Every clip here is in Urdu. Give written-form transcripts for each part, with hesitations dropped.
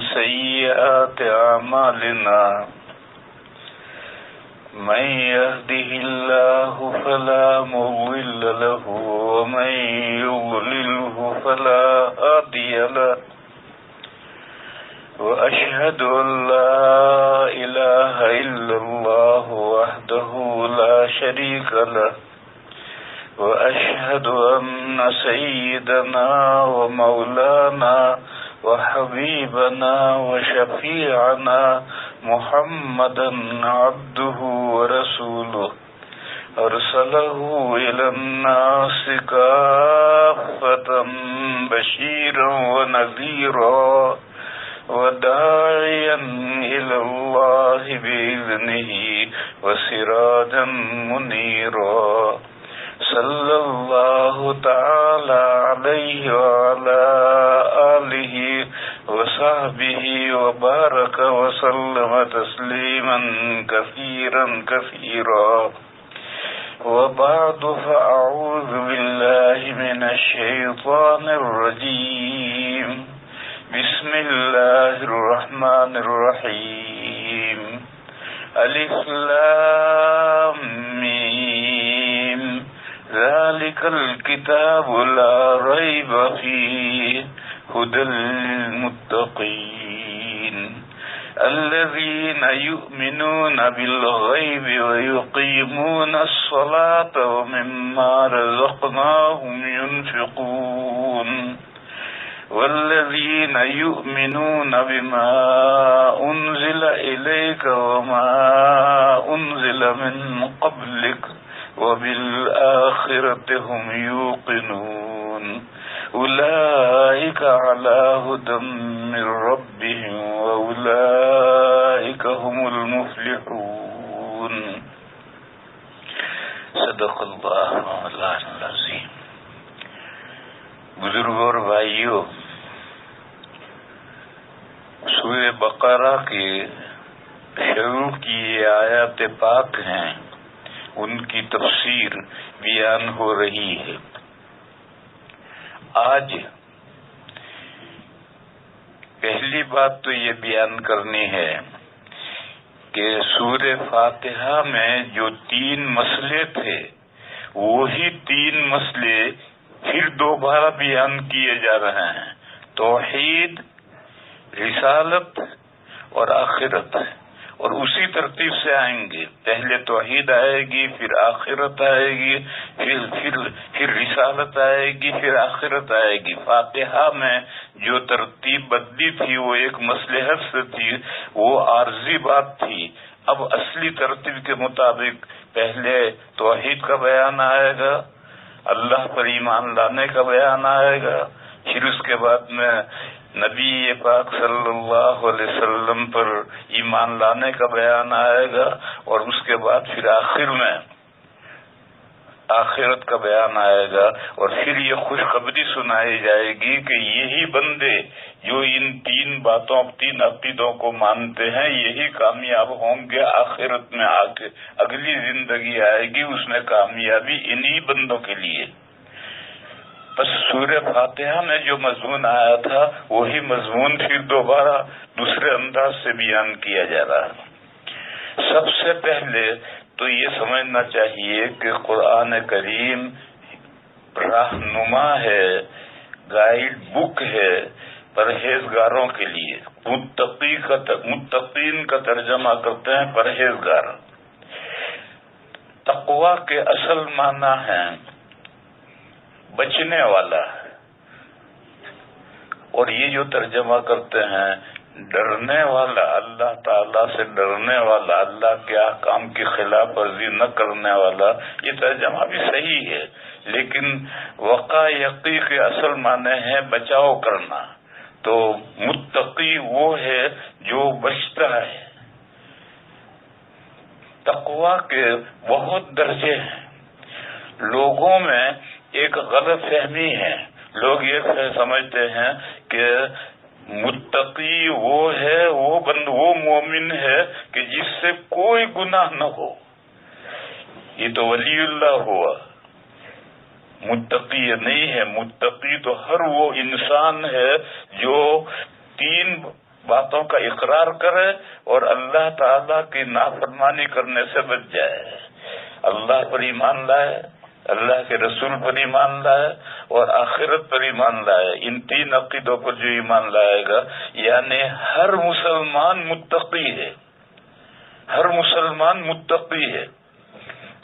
سيئات أعمالنا من يهده الله فلا مضل له ومن يضلله فلا هادي له وأشهد أن لا إله إلا الله وحده لا شريك له وأشهد أن سيدنا ومولانا وحبيبنا وشفيعنا محمدا عبده ورسوله أرسله إلى الناس كافة بشيرا ونذيرا وداعيا إلى الله بإذنه وسراجا منيرا صلى الله تعالى عليه وعلى آله وصحبه وبارك وسلم تسليما كثيرا كثيرا وبعد فأعوذ بالله من الشيطان الرجيم بسم الله الرحمن الرحيم ألف لام ميم ذلك الكتاب لا ريب فيه هدى للمتقين الذين يؤمنون بالغيب ويقيمون الصلاة ومما رزقناهم ينفقون والذين يؤمنون بما أنزل إليك وما أنزل من قبلك وبالآخرة هم يوقنون أولئك على هدى من ربهم وأولئك هم المفلحون صدق اللہ مولانا العظیم۔ بزرگوں اور بھائیوں، سورہ بقرہ کے شروع کی یہ آیات پاک ہیں، ان کی تفسیر بیان ہو رہی ہے۔ آج پہلی بات تو یہ بیان کرنی ہے کہ سورہ فاتحہ میں جو 3 مسئلے تھے، وہی 3 مسئلے پھر دوبارہ بیان کیے جا رہے ہیں، توحید، رسالت اور آخرت، اور اسی ترتیب سے آئیں گے۔ پہلے توحید آئے گی، پھر آخرت آئے گی، پھر رسالت آئے گی، پھر آخرت آئے گی۔ فاتحہ میں جو ترتیب بدلی تھی وہ ایک مصلحت سے تھی، وہ عارضی بات تھی۔ اب اصلی ترتیب کے مطابق پہلے توحید کا بیان آئے گا، اللہ پر ایمان لانے کا بیان آئے گا، پھر اس کے بعد میں نبی پاک صلی اللہ علیہ وسلم پر ایمان لانے کا بیان آئے گا، اور اس کے بعد پھر آخر میں آخرت کا بیان آئے گا، اور پھر یہ خوشخبری سنائی جائے گی کہ یہی بندے جو ان 3 باتوں 3 عقیدوں کو مانتے ہیں یہی کامیاب ہوں گے۔ آخرت میں آ کے اگلی زندگی آئے گی، اس میں کامیابی انہی بندوں کے لیے۔ بس سورہ فاتحہ میں جو مضمون آیا تھا وہی مضمون پھر دوبارہ دوسرے انداز سے بیان کیا جا رہا ہے۔ سب سے پہلے تو یہ سمجھنا چاہیے کہ قرآن کریم رہنما ہے، گائیڈ بک ہے پرہیزگاروں کے لیے۔ متقین کا ترجمہ کرتے ہیں پرہیزگار۔ تقویٰ کے اصل معنی ہیں بچنے والا، اور یہ جو ترجمہ کرتے ہیں ڈرنے والا، اللہ تعالیٰ سے ڈرنے والا، اللہ کے احکام کی خلاف ورزی نہ کرنے والا، یہ ترجمہ بھی صحیح ہے، لیکن وقع یقی کے اصل معنی ہے بچاؤ کرنا۔ تو متقی وہ ہے جو بچتا ہے۔ تقویٰ کے بہت درجے ہیں۔ لوگوں میں ایک غلط فہمی ہے، لوگ یہ سمجھتے ہیں کہ متقی وہ ہے، وہ مومن ہے کہ جس سے کوئی گناہ نہ ہو، یہ تو ولی اللہ ہوا۔ متقی نہیں ہے، متقی تو ہر وہ انسان ہے جو 3 باتوں کا اقرار کرے اور اللہ تعالیٰ کی نافرمانی کرنے سے بچ جائے. اللہ پر ایمان لائے, اللہ کے رسول پر ایمان لائے اور آخرت پر ایمان لائے. ان 3 عقیدوں پر جو ایمان لائے گا, یعنی ہر مسلمان متقی ہے, ہر مسلمان متقی ہے.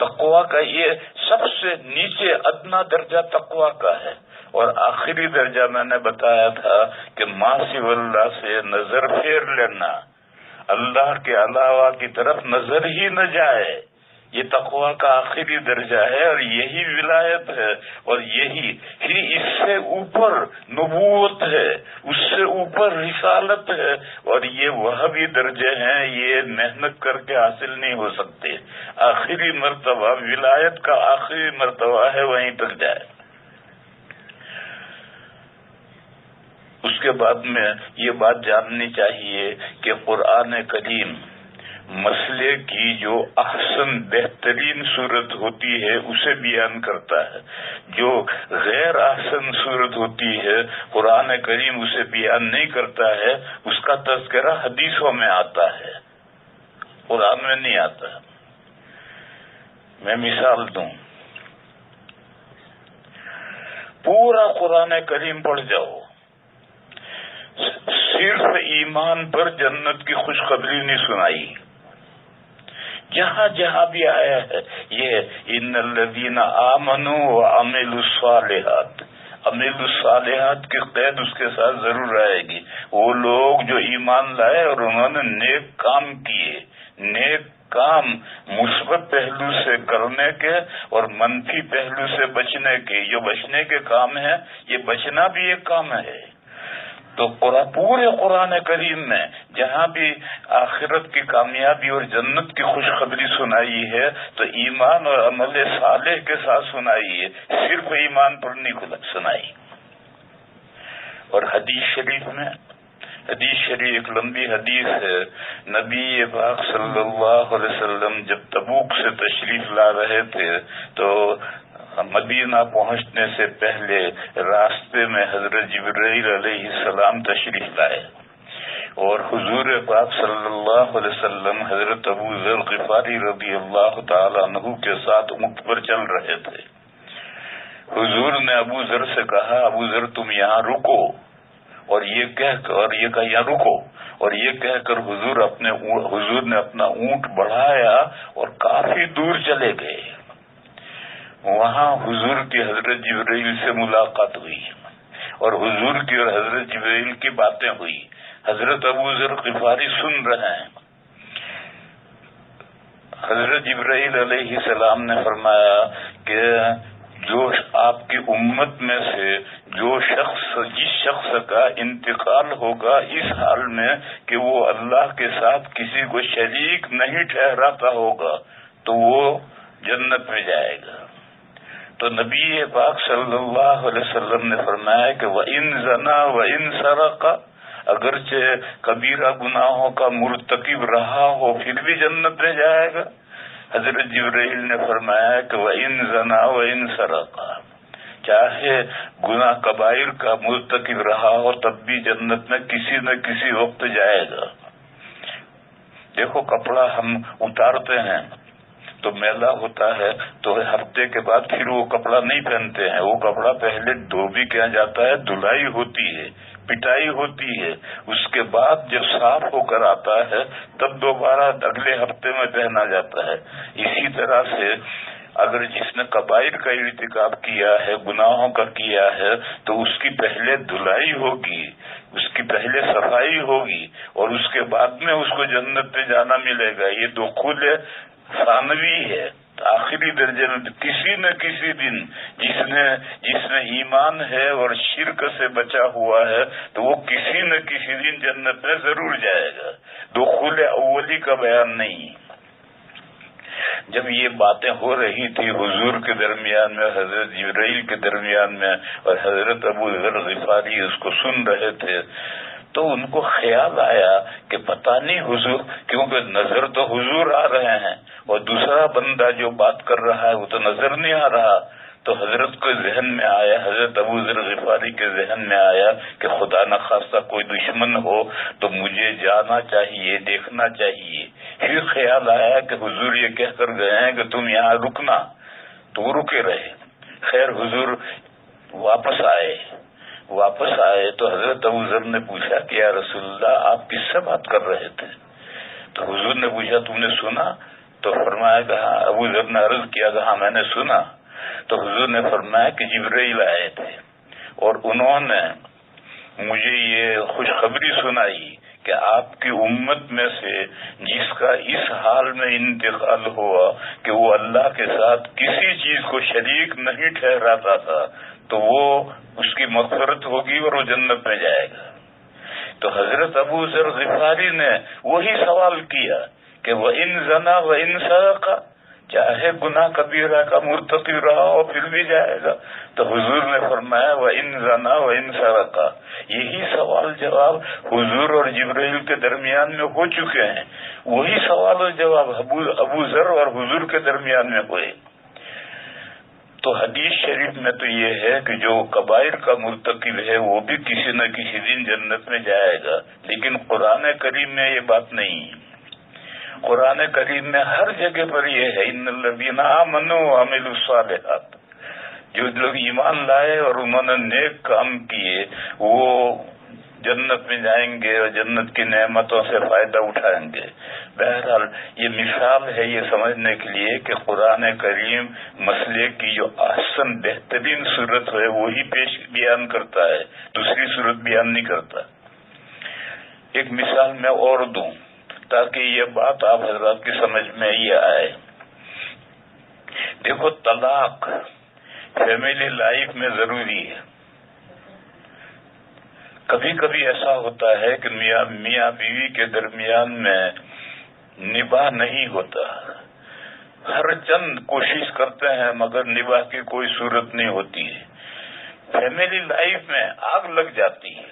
تقویٰ کا یہ سب سے نیچے ادنا درجہ تقویٰ کا ہے, اور آخری درجہ میں نے بتایا تھا کہ ما سوی اللہ سے نظر پھیر لینا, اللہ کے علاوہ کی طرف نظر ہی نہ جائے. یہ تقویٰ کا آخری درجہ ہے, اور یہی ولایت ہے, اور یہی ہی اس سے اوپر نبوت ہے, اس سے اوپر رسالت ہے, اور یہ وہ بھی درجے ہیں یہ محنت کر کے حاصل نہیں ہو سکتے. آخری مرتبہ ولایت کا آخری مرتبہ ہے, وہیں تک جائے. اس کے بعد میں یہ بات جاننی چاہیے کہ قرآن کریم مسئلے کی جو احسن بہترین صورت ہوتی ہے اسے بیان کرتا ہے. جو غیر احسن صورت ہوتی ہے قرآن کریم اسے بیان نہیں کرتا ہے, اس کا تذکرہ حدیثوں میں آتا ہے, قرآن میں نہیں آتا. میں مثال دوں, پورا قرآن کریم پڑھ جاؤ, صرف ایمان پر جنت کی خوشخبری نہیں سنائی. جہاں جہاں بھی آیا ہے یہ ان الذین آمنوا وعملوا الصالحات, عملوا الصالحات کی قید اس کے ساتھ ضرور آئے گی. وہ لوگ جو ایمان لائے اور انہوں نے نیک کام کیے, نیک کام مثبت پہلو سے کرنے کے اور منفی پہلو سے بچنے کے. جو بچنے کے کام ہے یہ بچنا بھی ایک کام ہے. تو پورے قرآن کریم میں جہاں بھی آخرت کی کامیابی اور جنت کی خوشخبری سنائی ہے تو ایمان اور عمل صالح کے ساتھ سنائی ہے, صرف ایمان پر نہیں سنائی. اور حدیث شریف میں, حدیث شریف ایک لمبی حدیث ہے, نبی پاک صلی اللہ علیہ وسلم جب تبوک سے تشریف لا رہے تھے تو مدینہ پہنچنے سے پہلے راستے میں حضرت جبرائیل علیہ السلام تشریف لائے, اور حضور پاک صلی اللہ علیہ وسلم حضرت ابو ذر غفاری رضی اللہ تعالی عنہ کے ساتھ اونٹ پر چل رہے تھے. حضور نے ابو ذر سے کہا, ابو ذر تم یہاں رکو, اور یہ کہا یہاں رکو, اور یہ کہہ کر حضور نے اپنا اونٹ بڑھایا اور کافی دور چلے گئے. وہاں حضور کی حضرت جبرائیل سے ملاقات ہوئی, اور حضور کی اور حضرت جبرائیل کی باتیں ہوئی. حضرت ابو ذر غفاری سن رہے ہیں. حضرت جبرائیل علیہ السلام نے فرمایا کہ جو آپ کی امت میں سے جس شخص کا انتقال ہوگا اس حال میں کہ وہ اللہ کے ساتھ کسی کو شریک نہیں ٹھہراتا ہوگا تو وہ جنت میں جائے گا. تو نبی پاک صلی اللہ علیہ وسلم نے فرمایا کہ وَإِن زَنَا وَإِن سَرَقَ, اگرچہ کبیرہ گناہوں کا مرتکب رہا ہو پھر بھی جنت میں جائے گا. حضرت جبرائیل نے فرمایا کہ وَإِن زَنَا وَإِن سَرَقَ, چاہے گناہ کبائر کا مرتکب رہا ہو تب بھی جنت میں کسی نہ کسی وقت جائے گا. دیکھو کپڑا ہم اتارتے ہیں تو میلا ہوتا ہے تو ہفتے کے بعد پھر وہ کپڑا نہیں پہنتے ہیں. وہ کپڑا پہلے دھوبی کیا جاتا ہے, دھلائی ہوتی ہے, پٹائی ہوتی ہے, اس کے بعد جب صاف ہو کر آتا ہے تب دوبارہ اگلے ہفتے میں پہنا جاتا ہے. اسی طرح سے اگر جس نے کبائر کا ارتکاب کیا ہے, گناہوں کا کیا ہے, تو اس کی پہلے دھلائی ہوگی, اس کی پہلے صفائی ہوگی, اور اس کے بعد میں اس کو جنت میں جانا ملے گا. یہ دخول ثانوی ہے, آخری درجے میں. کسی نہ کسی دن جس نے ایمان ہے اور شرک سے بچا ہوا ہے تو وہ کسی نہ کسی دن جنت میں ضرور جائے گا. دخول اولی کا بیان نہیں. جب یہ باتیں ہو رہی تھی حضور کے درمیان میں, حضرت جبرائیل کے درمیان میں, اور حضرت ابو ذر غفاری اس کو سن رہے تھے, تو ان کو خیال آیا کہ پتہ نہیں حضور, کیونکہ نظر تو حضور آ رہے ہیں اور دوسرا بندہ جو بات کر رہا ہے وہ تو نظر نہیں آ رہا. تو حضرت کو ذہن میں آیا، حضرت ابو ذر غفاری کے ذہن میں آیا کہ خدا نخواستہ کوئی دشمن ہو تو مجھے جانا چاہیے، دیکھنا چاہیے۔ پھر خیال آیا کہ حضور یہ کہہ کر گئے ہیں کہ تم یہاں رکنا، تو وہ رکے رہے۔ خیر حضور واپس آئے تو حضرت ابو ذر نے پوچھا کہ یا رسول اللہ آپ کس سے بات کر رہے تھے؟ تو حضور نے پوچھا تم نے سنا؟ تو فرمایا کہ ہاں۔ ابو ذر نے عرض کیا کہ ہاں میں نے سنا۔ تو حضور نے فرمایا کہ جبرائیل آئے تھے اور انہوں نے مجھے یہ خوشخبری سنائی کہ آپ کی امت میں سے جس کا اس حال میں انتقال ہوا کہ وہ اللہ کے ساتھ کسی چیز کو شریک نہیں ٹھہراتا تھا، تو وہ اس کی مغفرت ہوگی اور وہ جنت میں جائے گا۔ تو حضرت ابو ذر غفاری نے وہی سوال کیا کہ وَإِن زَنَا وَإِن سَرَقَ، چاہے گناہ کبیرہ کا مرتکب رہا ہو پھر بھی جائے گا۔ تو حضور نے فرمایا وَإِن زَنَا وَإِن سَرَقَ۔ یہی سوال جواب حضور اور جبرائیل کے درمیان میں ہو چکے ہیں، وہی سوال اور جواب ابو ذر اور حضور کے درمیان میں ہوئے۔ تو حدیث شریف میں تو یہ ہے کہ جو کبائر کا مرتکب ہے وہ بھی کسی نہ کسی دن جنت میں جائے گا، لیکن قرآن کریم میں یہ بات نہیں ہے۔ قرآن کریم میں ہر جگہ پر یہ ہے ان الذین آمنوا وعملوا الصالحات، جو لوگ ایمان لائے اور انہوں نے نیک کام کیے وہ جنت میں جائیں گے اور جنت کی نعمتوں سے فائدہ اٹھائیں گے۔ بہرحال یہ مثال ہے یہ سمجھنے کے لیے کہ قرآن کریم مسئلے کی جو احسن بہترین صورت ہے وہی بیان کرتا ہے، دوسری صورت بیان نہیں کرتا۔ ایک مثال میں اور دوں تاکہ یہ بات آپ حضرات کی سمجھ میں یہ آئے۔ دیکھو طلاق فیملی لائف میں ضروری ہے۔ کبھی کبھی ایسا ہوتا ہے کہ میاں بیوی کے درمیان میں نباہ نہیں ہوتا، ہر چند کوشش کرتے ہیں مگر نباہ کی کوئی صورت نہیں ہوتی ہے، فیملی لائف میں آگ لگ جاتی ہے۔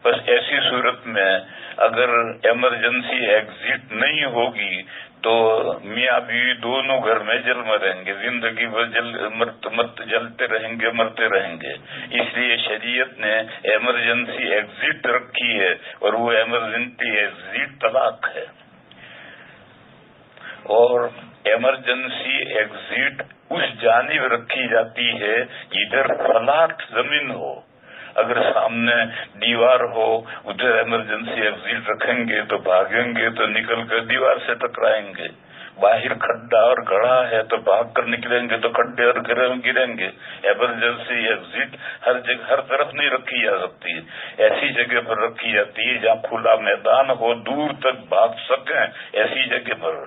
بس ایسی صورت میں اگر ایمرجنسی ایگزٹ نہیں ہوگی تو میاں بیوی دونوں گھر میں جل مریں گے، زندگی بھر جلتے رہیں گے، مرتے رہیں گے۔ اس لیے شریعت نے ایمرجنسی ایگزٹ رکھی ہے اور وہ ایمرجنسی ایگزٹ طلاق ہے۔ اور ایمرجنسی ایگزٹ اس جانب رکھی جاتی ہے جدھر فلاٹ زمین ہو۔ اگر سامنے دیوار ہو ادھر ایمرجنسی ایگزٹ رکھیں گے تو بھاگیں گے تو نکل کر دیوار سے ٹکرائیں گے، باہر کھڈا اور گڑھا ہے تو بھاگ کر نکلیں گے تو کھڈے اور گریں گے۔ ایمرجنسی ایگزٹ ہر جگہ ہر طرف نہیں رکھی جا سکتی، ایسی جگہ پر رکھی جاتی ہے جہاں کھلا میدان ہو، دور تک بھاگ سکیں، ایسی جگہ پر۔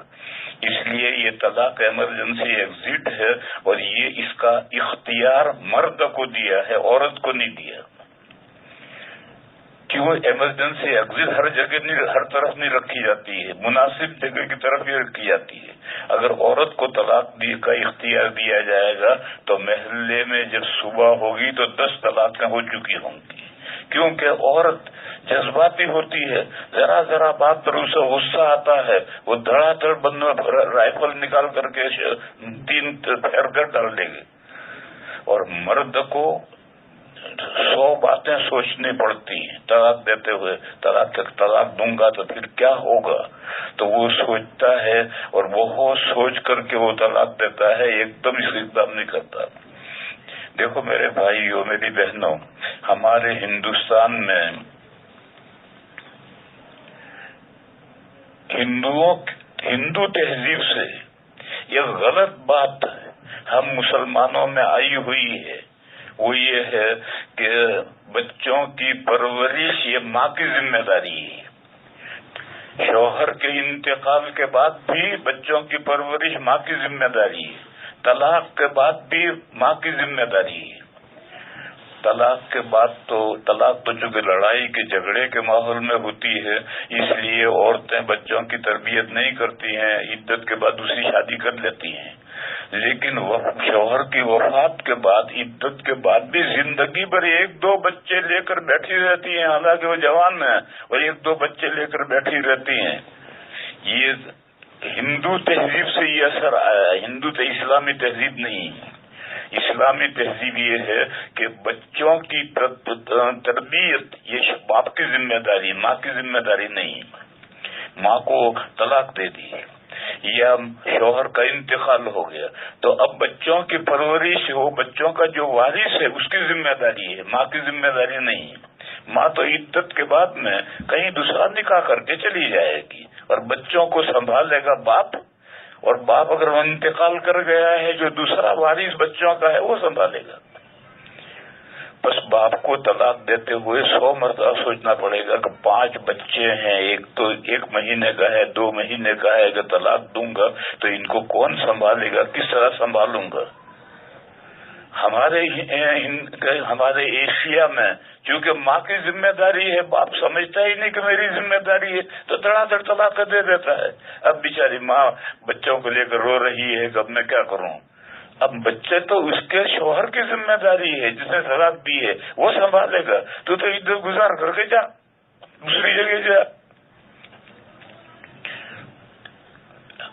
اس لیے یہ طلاق ایمرجنسی ایگزٹ ہے اور یہ اس کا اختیار مرد کو دیا ہے، عورت کو نہیں دیا۔ کیوں ایمرجنسی ایگزٹ ہر جگہ نہیں، ہر طرف نہیں رکھی جاتی ہے، مناسب جگہ کی طرف ہی رکھی جاتی ہے۔ اگر عورت کو طلاق کا اختیار دیا جائے گا تو محلے میں جب صبح ہوگی تو 10 طلاقیں ہو چکی ہوں گی، کیونکہ عورت جذباتی ہوتی ہے، ذرا ذرا بات پر اسے غصہ آتا ہے، وہ دھڑا دھڑ رائفل نکال کر کے 3 پھیر کر ڈال دے گی، اور مرد کو 100 باتیں سوچنی پڑتی ہیں طلاق دیتے ہوئے، طلاق دوں گا تو پھر کیا ہوگا، تو وہ سوچتا ہے اور بہت سوچ کر کے وہ طلاق دیتا ہے، ایک دم اقدام نہیں کرتا۔ دیکھو میرے بھائیوں، میری بہنوں، ہمارے ہندوستان میں ہندو تہذیب سے یہ غلط بات ہم مسلمانوں میں آئی ہوئی ہے، وہ یہ ہے کہ بچوں کی پرورش یہ ماں کی ذمہ داری ہے۔ شوہر کے انتقال کے بعد بھی بچوں کی پرورش ماں کی ذمہ داری ہے، طلاق کے بعد بھی ماں کی ذمہ داری ہے۔ طلاق کے بعد طلاق تو چونکہ لڑائی کے جھگڑے کے ماحول میں ہوتی ہے، اس لیے عورتیں بچوں کی تربیت نہیں کرتی ہیں، عدت کے بعد دوسری شادی کر لیتی ہیں، لیکن شوہر کی وفات کے بعد عدت کے بعد بھی زندگی بھر 1-2 بچے لے کر بیٹھی رہتی ہیں، حالانکہ وہ جوان ہیں اور 1-2 بچے لے کر بیٹھی رہتی ہیں۔ یہ ہندو تہذیب سے یہ اثر آیا ہے، اسلامی تہذیب نہیں۔ اسلامی تہذیب یہ ہے کہ بچوں کی تربیت یہ باپ کی ذمہ داری، ماں کی ذمہ داری نہیں۔ ماں کو طلاق دے دی یا شوہر کا انتقال ہو گیا تو اب بچوں کی پرورش، وہ بچوں کا جو وارث ہے اس کی ذمہ داری ہے، ماں کی ذمہ داری نہیں۔ ماں تو عدت کے بعد میں کہیں دوسرا نکاح کر کے چلی جائے گی اور بچوں کو سنبھالے گا باپ، اور باپ اگر وہ انتقال کر گیا ہے جو دوسرا وارث بچوں کا ہے وہ سنبھالے گا۔ بس باپ کو طلاق دیتے ہوئے 100 مرتبہ سوچنا پڑے گا کہ 5 بچے ہیں، ایک تو 1 مہینے کا ہے، 2 مہینے کا ہے، اگر طلاق دوں گا تو ان کو کون سنبھالے گا، کس طرح سنبھالوں گا۔ ہمارے ایشیا میں چونکہ ماں کی ذمہ داری ہے، باپ سمجھتا ہی نہیں کہ میری ذمہ داری ہے تو دڑا دڑ طلاق دے دیتا ہے۔ اب بیچاری ماں بچوں کو لے کر رو رہی ہے کہ اب میں کیا کروں۔ اب بچے تو اس کے شوہر کی ذمہ داری ہے جس نے طلاق دی ہے، وہ سنبھالے گا۔ تو ادھر گزار کر کے جا، دوسری جگہ جا۔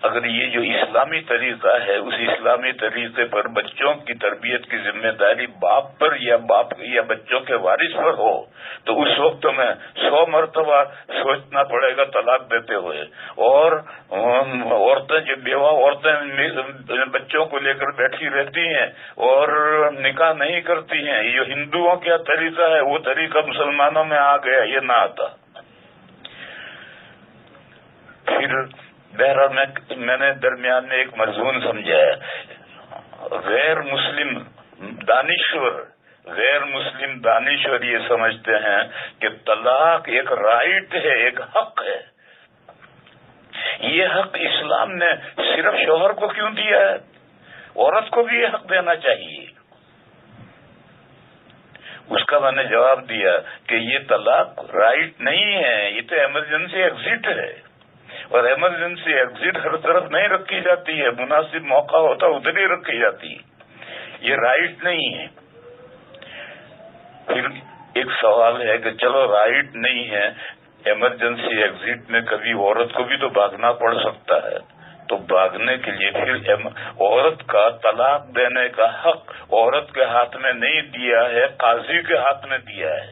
اگر یہ جو اسلامی طریقہ ہے اس اسلامی طریقے پر بچوں کی تربیت کی ذمہ داری باپ پر یا بچوں کے وارث پر ہو تو اس وقت میں 100 مرتبہ سوچنا پڑے گا طلاق دیتے ہوئے۔ اور عورتیں جو بیوہ عورتیں بچوں کو لے کر بیٹھی رہتی ہیں اور نکاح نہیں کرتی ہیں، یہ ہندوؤں کا طریقہ ہے، وہ طریقہ مسلمانوں میں آ گیا، یہ نہ آتا۔ پھر بہرحال میں نے درمیان میں ایک مضمون سمجھا ہے، غیر مسلم دانشور یہ سمجھتے ہیں کہ طلاق ایک رائٹ ہے، ایک حق ہے۔ یہ حق اسلام نے صرف شوہر کو کیوں دیا ہے؟ عورت کو بھی یہ حق دینا چاہیے۔ اس کا میں نے جواب دیا کہ یہ طلاق رائٹ نہیں ہے، یہ تو ایمرجنسی ایگزٹ ہے، اور ایمرجنسی ایگزٹ ہر طرف نہیں رکھی جاتی ہے، مناسب موقع ہوتا ادھر ہی رکھی جاتی ہے، یہ رائٹ نہیں ہے۔ پھر ایک سوال ہے کہ چلو رائٹ نہیں ہے، ایمرجنسی ایگزٹ میں کبھی عورت کو بھی تو بھاگنا پڑ سکتا ہے، تو بھاگنے کے لیے پھر عورت کا طلاق دینے کا حق عورت کے ہاتھ میں نہیں دیا ہے، قاضی کے ہاتھ میں دیا ہے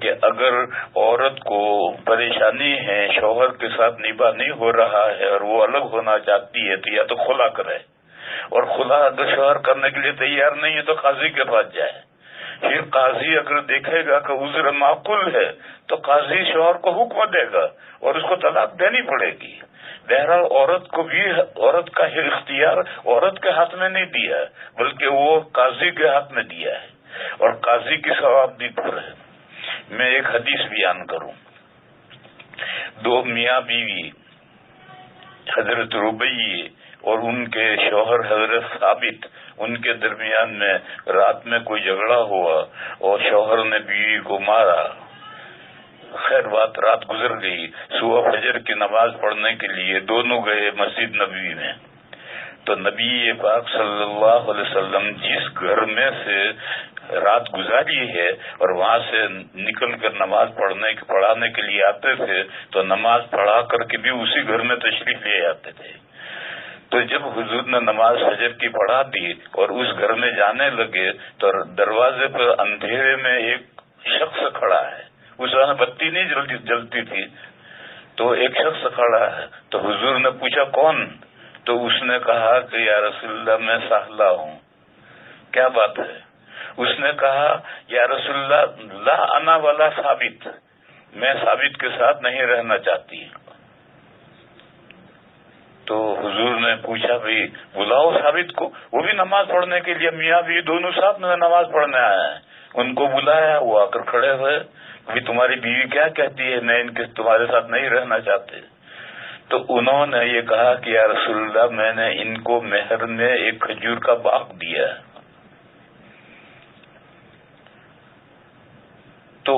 کہ اگر عورت کو پریشانی ہے، شوہر کے ساتھ نباہ نہیں ہو رہا ہے اور وہ الگ ہونا چاہتی ہے تو یا تو خلا کرے، اور خلا اگر شوہر کرنے کے لیے تیار نہیں ہے تو قاضی کے پاس جائے۔ پھر قاضی اگر دیکھے گا کہ عذر معقول ہے تو قاضی شوہر کو حکم دے گا اور اس کو طلاق دینی پڑے گی۔ بہرحال عورت کو بھی عورت کا اختیار عورت کے ہاتھ میں نہیں دیا ہے بلکہ وہ قاضی کے ہاتھ میں دیا ہے، اور قاضی کی ثوابدید پر ہے۔ میں ایک حدیث بیان کروں، 2 میاں بیوی حضرت ربیع اور ان کے شوہر حضرت ثابت، ان کے درمیان میں رات میں کوئی جھگڑا ہوا اور شوہر نے بیوی کو مارا۔ خیر بات رات گزر گئی، صبح فجر کی نماز پڑھنے کے لیے دونوں گئے مسجد نبوی میں، تو نبی پاک صلی اللہ علیہ وسلم جس گھر میں سے رات گزاری ہے اور وہاں سے نکل کر نماز پڑھانے کے لیے آتے تھے تو نماز پڑھا کر کے بھی اسی گھر میں تشریف لے آتے تھے۔ تو جب حضور نے نماز فجر کی پڑھا دی اور اس گھر میں جانے لگے تو دروازے پر اندھیرے میں ایک شخص کھڑا ہے، اس وقت بتی نہیں جلتی تھی، تو ایک شخص کھڑا ہے، تو حضور نے پوچھا کون؟ تو اس نے کہا کہ یا رسول اللہ میں سہلا ہوں۔ کیا بات ہے؟ اس نے کہا یا رسول اللہ لا انا ولا ثابت، میں ثابت کے ساتھ نہیں رہنا چاہتی۔ تو حضور نے پوچھا بھائی بلاؤ ثابت کو، وہ بھی نماز پڑھنے کے لیے، میاں بھی دونوں ساتھ میں نماز پڑھنے آئے ہیں، ان کو بلایا، وہ آ کر کھڑے ہوئے، کہ تمہاری بیوی کیا کہتی ہے، میں تمہارے ساتھ نہیں رہنا چاہتے۔ تو انہوں نے یہ کہا کہ یا رسول اللہ میں نے ان کو مہر میں ایک کھجور کا باغ دیا۔ تو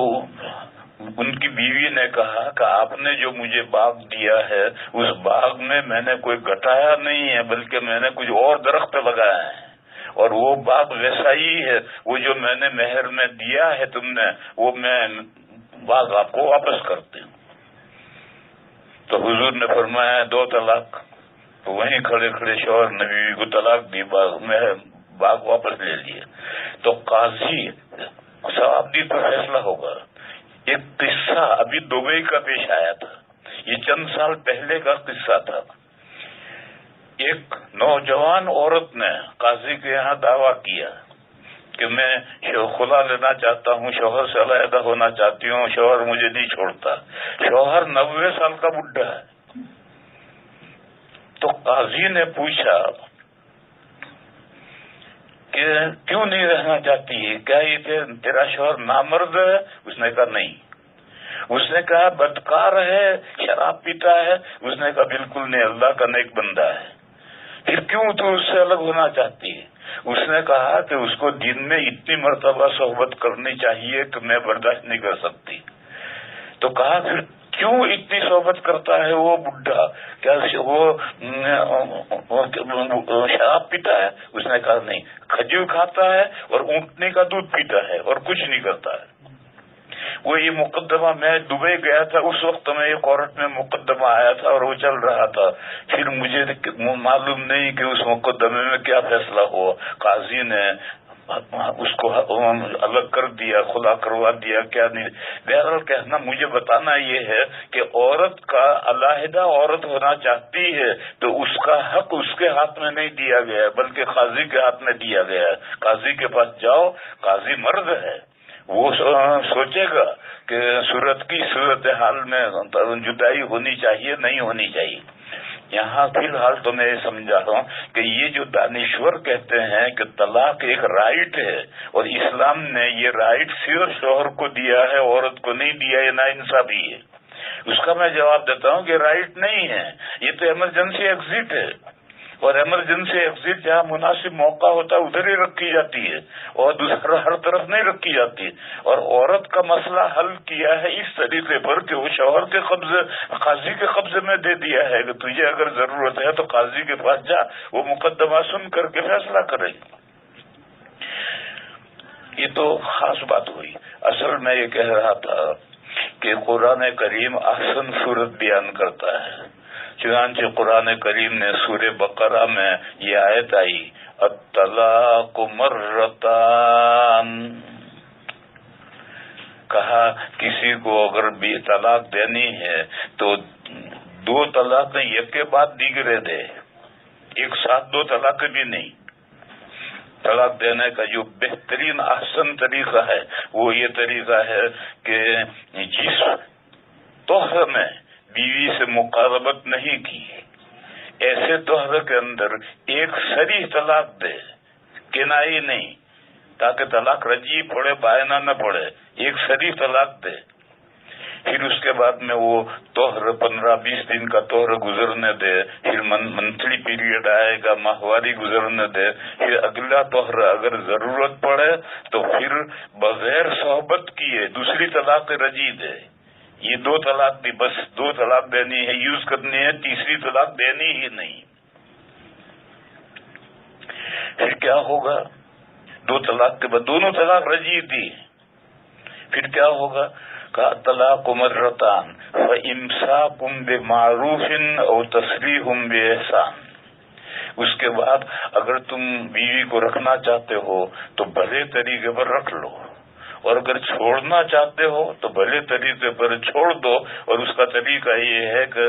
ان کی بیوی نے کہا کہ آپ نے جو مجھے باغ دیا ہے اس باغ میں میں نے کوئی گھٹایا نہیں ہے بلکہ میں نے کچھ اور درخت لگایا ہے، اور وہ باغ ویسا ہی ہے، وہ جو میں نے مہر میں دیا ہے تم نے وہ میں باغ آپ کو واپس کرتے ہوں۔ تو حضور نے فرمایا 2 طلاق۔ تو وہیں کھڑے کھڑے شوہر نے بیوی کو طلاق دی باغ واپس لے لیے تو قاضی ثواب دی تو فیصلہ ہوگا. ایک قصہ ابھی دبئی کا پیش آیا تھا، یہ چند سال پہلے کا قصہ تھا. ایک نوجوان عورت نے قاضی کے یہاں دعویٰ کیا کہ میں خلا لینا چاہتا ہوں، شوہر سے علیحدہ ہونا چاہتی ہوں، شوہر مجھے نہیں چھوڑتا. شوہر 90 سال کا بڈھا ہے. تو قاضی نے پوچھا کہ کیوں نہیں رہنا چاہتی، کیا یہ تیرا شوہر نامرد ہے؟ اس نے کہا نہیں. اس نے کہا بدکار ہے، شراب پیتا ہے؟ اس نے کہا بالکل نہیں، اللہ کا نیک بندہ ہے. پھر کیوں تو اس سے الگ ہونا چاہتی ہے؟ اس نے کہا کہ اس کو دن میں اتنی مرتبہ صحبت کرنی چاہیے کہ میں برداشت نہیں کر سکتی. تو کہا پھر کیوں اتنی صحبت کرتا ہے وہ بڈھا، کیا وہ شراب پیتا ہے؟ اس نے کہا نہیں، کھجور کھاتا ہے اور اونٹنے کا دودھ پیتا ہے اور کچھ نہیں کرتا ہے. وہ یہ مقدمہ، میں دبئی گیا تھا اس وقت میں یہ کورٹ میں مقدمہ آیا تھا اور وہ چل رہا تھا. پھر مجھے معلوم نہیں کہ اس مقدمے میں کیا فیصلہ ہوا. قاضی نے اس کو الگ کر دیا، خلا کروا دیا، کیا نہیں. بہرحال کہنا مجھے بتانا یہ ہے کہ عورت کا علیحدہ عورت ہونا چاہتی ہے تو اس کا حق اس کے ہاتھ میں نہیں دیا گیا ہے بلکہ قاضی کے ہاتھ میں دیا گیا ہے. قاضی کے پاس جاؤ، قاضی مرد ہے، وہ سوچے گا کہ صورت حال میں جدائی ہونی چاہیے نہیں ہونی چاہیے. یہاں فی الحال تو میں یہ سمجھا رہا ہوں کہ یہ جو دانشور کہتے ہیں کہ طلاق ایک رائٹ ہے اور اسلام نے یہ رائٹ صرف شوہر کو دیا ہے، عورت کو نہیں دیا، یہ ناانصافی ہے. اس کا میں جواب دیتا ہوں کہ رائٹ نہیں ہے، یہ تو ایمرجنسی ایگزٹ ہے. اور ایمرجنسی ایگزٹ جہاں مناسب موقع ہوتا ہے ادھر ہی رکھی جاتی ہے اور دوسرا ہر طرف نہیں رکھی جاتی. اور عورت کا مسئلہ حل کیا ہے اس طریقے پر کہ وہ شوہر کے قبضے، قاضی کے قبضے میں دے دیا ہے کہ تجھے اگر ضرورت ہے تو قاضی کے پاس جا، وہ مقدمہ سن کر کے فیصلہ کرے. یہ تو خاص بات ہوئی. اصل میں یہ کہہ رہا تھا کہ قرآن کریم احسن صورت بیان کرتا ہے. چنانچہ قرآن کریم نے سورہ بقرہ میں یہ آیت آئی، الطلاق مرتان، کہا کسی کو اگر بھی طلاق دینی ہے تو 2 طلاقیں ایک کے بعد دیگرے دے، ایک ساتھ 2 طلاقیں بھی نہیں. طلاق دینے کا جو بہترین احسن طریقہ ہے وہ یہ طریقہ ہے کہ جس طہر میں بیوی سے مقاربت نہیں کی، ایسے طہر کے اندر ایک صریح طلاق دے، کنائی نہیں، تاکہ طلاق رجعی پڑے بائنا نہ پڑے، ایک صریح طلاق دے. پھر اس کے بعد میں وہ طہر 15-20 دن کا طہر گزرنے دے، پھر منتھلی پیریڈ آئے گا، ماہواری گزرنے دے، پھر اگلا طہر اگر ضرورت پڑے تو پھر بغیر صحبت کیے دوسری طلاق رجعی دے. یہ 2 طلاق دی، بس 2 طلاق دینی ہے، یوز کرنی ہے، تیسری طلاق دینی ہی نہیں. پھر کیا ہوگا؟ 2 طلاق کے بعد دونوں طلاق رجعی دی، پھر کیا ہوگا؟ کہا طلاق مرتان فامساک بمعروف او تسریح باحسان. اس کے بعد اگر تم بیوی کو رکھنا چاہتے ہو تو بھلے طریقے پر رکھ لو، اور اگر چھوڑنا چاہتے ہو تو بھلے طریقے پر چھوڑ دو. اور اس کا طریقہ یہ ہے کہ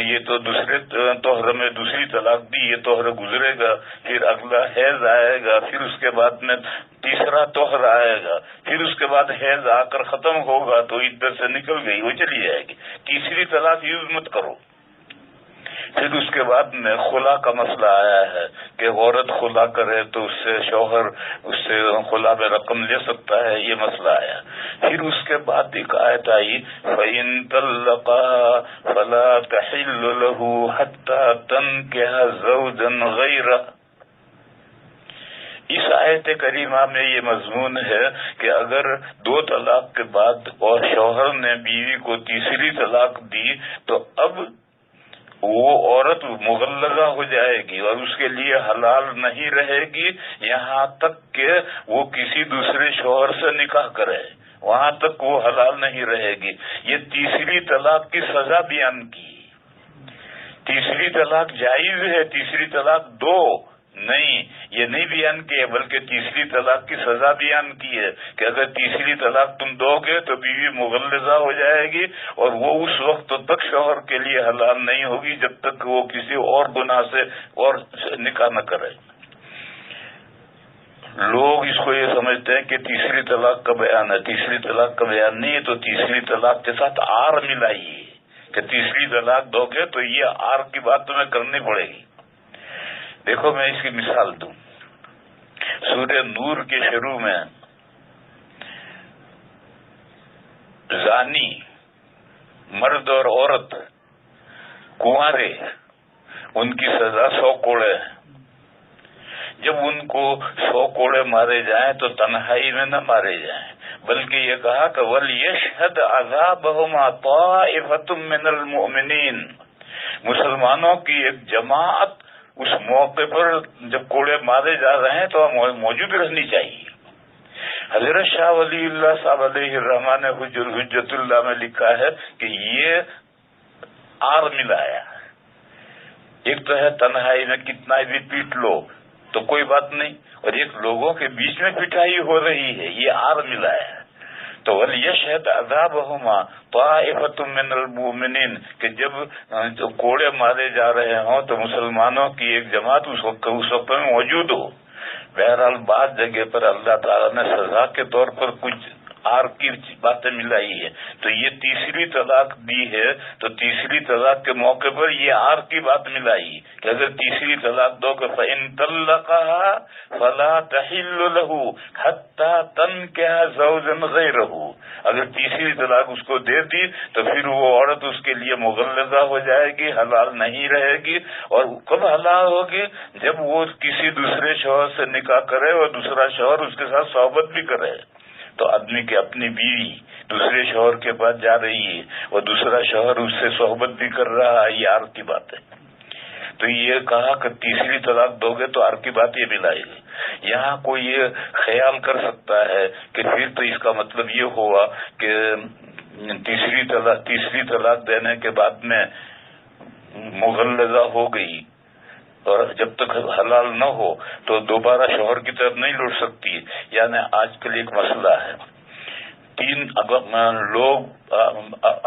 یہ تو دوسرے طہر میں دوسری طلاق دی، یہ طہر گزرے گا، پھر اگلا حیض آئے گا، پھر اس کے بعد میں تیسرا طہر آئے گا، پھر اس کے بعد حیض آ کر ختم ہوگا تو عدت سے نکل گئی، وہ چلی جائے گی. تیسری طلاق یوز مت کرو. پھر اس کے بعد میں خلا کا مسئلہ آیا ہے کہ عورت خلا کرے تو اس سے شوہر اس سے خلا میں رقم لے سکتا ہے، یہ مسئلہ آیا. پھر اس کے بعد ایک آیت آئی فَإِن طَلَّقَهَا فَلَا تَحِلُّ لَهُ حَتَّى تَنكِحَ زَوْجًا غَيْرَهُ. اس آیت کریمہ میں یہ مضمون ہے کہ اگر 2 طلاق کے بعد اور شوہر نے بیوی کو تیسری طلاق دی تو اب وہ عورت مغلظہ ہو جائے گی اور اس کے لیے حلال نہیں رہے گی یہاں تک کہ وہ کسی دوسرے شوہر سے نکاح کرے، وہاں تک وہ حلال نہیں رہے گی. یہ تیسری طلاق کی سزا بیان کی. تیسری طلاق جائز ہے، تیسری طلاق دو، نہیں، یہ نہیں بیان کی ہے، بلکہ تیسری طلاق کی سزا بیان کی ہے کہ اگر تیسری طلاق تم دو گے تو بیوی مغلظہ ہو جائے گی، اور وہ اس وقت تک شوہر کے لیے حلال نہیں ہوگی جب تک وہ کسی اور گناہ سے اور نکاح نہ کرے۔ لوگ اس کو یہ سمجھتے ہیں کہ تیسری طلاق کا بیان ہے، تیسری طلاق کا بیان نہیں ہے، تو تیسری طلاق کے ساتھ آر ملائیے کہ تیسری طلاق دو گے تو یہ آر کی بات تمہیں کرنی پڑے گی۔ دیکھو میں اس کی مثال دوں، سورہ نور کے شروع میں زانی مرد اور عورت کنوارے ان کی سزا 100 کوڑے ہے۔ جب ان کو 100 کوڑے مارے جائیں تو تنہائی میں نہ مارے جائیں، بلکہ یہ کہا کہ وَلْيَشْهَدْ عَذَابَهُمَا طَائِفَةٌ مِّنَ الْمُؤْمِنِينَ، مسلمانوں کی ایک جماعت اس موقع پر جب کوڑے مارے جا رہے ہیں تو موجود رہنی چاہیے۔ حضرت شاہ ولی اللہ صاحب علیہ الرحمٰن نے حجت اللہ میں لکھا ہے کہ یہ آر ملایا، ایک تو ہے تنہائی میں کتنا بھی پیٹ لو تو کوئی بات نہیں، اور ایک لوگوں کے بیچ میں پٹائی ہو رہی ہے، یہ آر ملایا ہے۔ تو وَلْيَشْهَدْ عَذَابَهُمَا طَائِفَةٌ مِّنَ الْمُؤْمِنِينَ کہ جب کوڑے مارے جا رہے ہوں تو مسلمانوں کی ایک جماعت اس وقت میں موجود ہو۔ بہرحال بعض جگہ پر اللہ تعالیٰ نے سزا کے طور پر کچھ آر کی باتیں ملائی ہے، تو یہ تیسری طلاق دی ہے تو تیسری طلاق کے موقع پر یہ آر کی بات ملائی کہ اگر تیسری طلاق دو کہ فَإِن طَلَّقَهَا فَلَا تَحِلُّ لَهُ حَتَّى تَنكِحَ زَوْجًا غَيْرَهُ، اگر تیسری طلاق اس کو دے دی تو پھر وہ عورت اس کے لیے مغلظہ ہو جائے گی، حلال نہیں رہے گی، اور کب حلال ہوگی؟ جب وہ کسی دوسرے شوہر سے نکاح کرے اور دوسرا شوہر اس کے ساتھ صحبت بھی کرے۔ تو آدمی کی اپنی بیوی دوسرے شوہر کے پاس جا رہی ہے اور دوسرا شوہر اس سے صحبت بھی کر رہا ہے، یہ آر کی بات ہے۔ تو یہ کہا کہ تیسری طلاق دو گے تو آر کی بات یہ ملائے گی۔ یہاں کوئی یہ خیال کر سکتا ہے کہ پھر تو اس کا مطلب یہ ہوا کہ تیسری طلاق دینے کے بعد میں مغلظہ ہو گئی اور جب تک حلال نہ ہو تو دوبارہ شوہر کی طرف نہیں لوٹ سکتی۔ یعنی آج کل ایک مسئلہ ہے، لوگ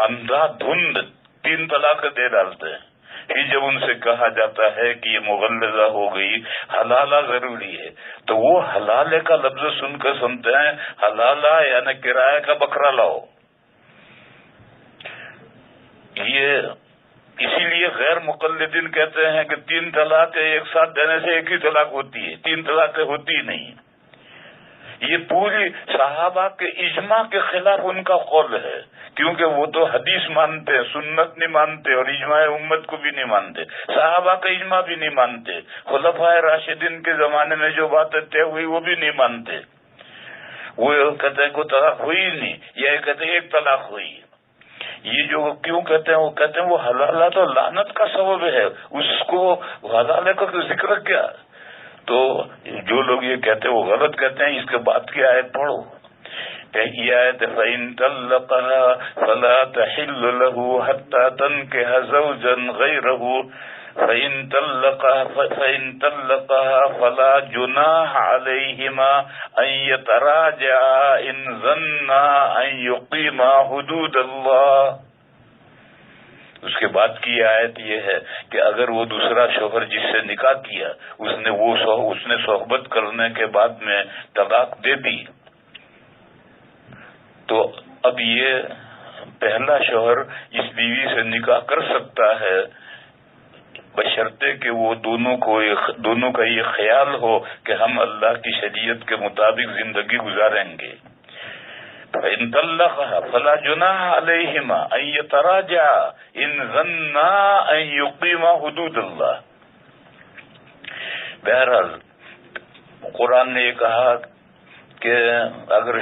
اندھا دھند 3 طلاقیں دے ڈالتے ہیں، پھر جب ان سے کہا جاتا ہے کہ یہ مغلظہ ہو گئی، حلالہ ضروری ہے، تو وہ حلالے کا لفظ سن کر سنتے ہیں حلالہ یعنی کرایہ کا بکرا لاؤ۔ یہ اسی لیے غیر مقلدین کہتے ہیں کہ 3 طلاقیں ایک ساتھ دینے سے ایک ہی طلاق ہوتی ہے، 3 طلاقیں ہوتی ہی نہیں۔ یہ پوری صحابہ کے اجماع کے خلاف ان کا قول ہے، کیونکہ وہ تو حدیث مانتے، سنت نہیں مانتے اور اجماع امت کو بھی نہیں مانتے، صحابہ کا اجماع بھی نہیں مانتے، خلفائے راشدین کے زمانے میں جو باتیں طے ہوئی وہ بھی نہیں مانتے۔ وہ کہتے ہیں کوئی طلاق ہوئی نہیں، یا کہتے ہیں ایک طلاق ہوئی۔ یہ جو کیوں کہتے ہیں؟ وہ کہتے ہیں وہ حلالہ تو لعنت کا سبب ہے، اس کو حلالہ کا ذکر کیا؟ تو جو لوگ یہ کہتے ہیں وہ غلط کہتے ہیں۔ اس کے بعد کی آیت پڑھو، یہ آیت فَإِن طَلَّقَهَا فَلَا تَحِلُّ لَهُ حَتَّى تَنكِحَ زَوْجًا غَيْرَهُ فَإِن طَلَّقَهَا فَلَا جُنَاحَ عَلَيْهِمَا أَن يَتَرَاجَعَا إِن ظَنَّا أَن يُقِيمَا حُدُودَ اللَّهِ۔ اس کے بعد کی آیت یہ ہے کہ اگر وہ دوسرا شوہر جس سے نکاح کیا اس نے صحبت کرنے کے بعد میں طلاق دے دی، تو اب یہ پہلا شوہر اس بیوی سے نکاح کر سکتا ہے بشرطے کہ وہ دونوں کا یہ خیال ہو کہ ہم اللہ کی شریعت کے مطابق زندگی گزاریں گے۔ فَإِن طَلَّقَهَا فَلَا جُنَاحَ عَلَيْهِمَا أَن يَتَرَاجَعَا إِن ظَنَّا أَن يُقِيمَا حُدُودَ اللَّهِ۔ بہرحال قرآن نے یہ کہا کہ اگر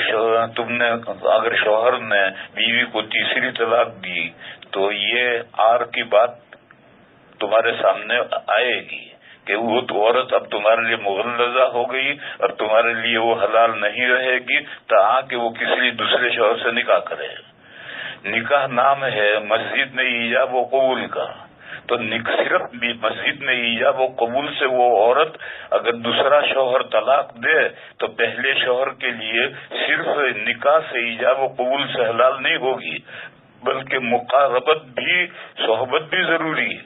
شوہر نے بیوی کو تیسری طلاق دی تو یہ آر کی بات تمہارے سامنے آئے گی کہ وہ عورت اب تمہارے لیے مغلظہ ہو گئی اور تمہارے لیے وہ حلال نہیں رہے گی تاکہ وہ کسی دوسرے شوہر سے نکاح کرے۔ نکاح نام ہے مسجد میں ایجاب و قبول کا، تو صرف مسجد میں ایجاب و قبول سے وہ عورت اگر دوسرا شوہر طلاق دے تو پہلے شوہر کے لیے صرف نکاح سے ایجاب و قبول سے حلال نہیں ہوگی، بلکہ مقاربت بھی، صحبت بھی ضروری ہے۔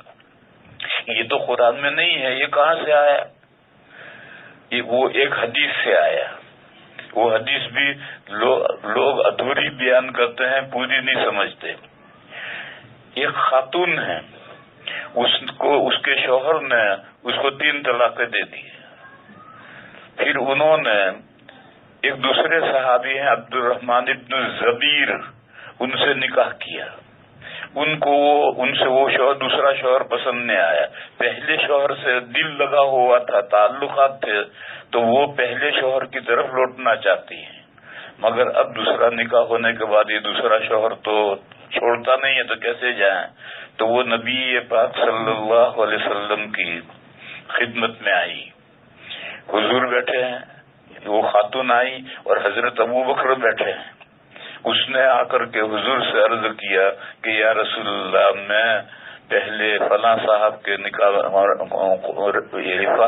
یہ تو قرآن میں نہیں ہے، یہ کہاں سے آیا؟ یہ وہ ایک حدیث سے آیا۔ وہ حدیث بھی لوگ ادھوری بیان کرتے ہیں، پوری نہیں سمجھتے۔ ایک خاتون ہے، اس کے شوہر نے اس کو 3 طلاقیں دے دی۔ پھر انہوں نے ایک دوسرے صحابی ہیں عبد الرحمن ابن زبیر، ان سے نکاح کیا۔ ان سے وہ شوہر، دوسرا شوہر پسند نہیں آیا۔ پہلے شوہر سے دل لگا ہوا تھا، تعلقات تھے، تو وہ پہلے شوہر کی طرف لوٹنا چاہتی ہیں، مگر اب دوسرا نکاح ہونے کے بعد یہ دوسرا شوہر تو چھوڑتا نہیں ہے، تو کیسے جائیں؟ تو وہ نبی پاک صلی اللہ علیہ وسلم کی خدمت میں آئی۔ حضور بیٹھے ہیں، وہ خاتون آئی اور حضرت ابو بکر بیٹھے ہیں۔ اس نے آ کر کے حضور سے عرض کیا کہ یا رسول اللہ، میں پہلے فلاں صاحب کے نکاح،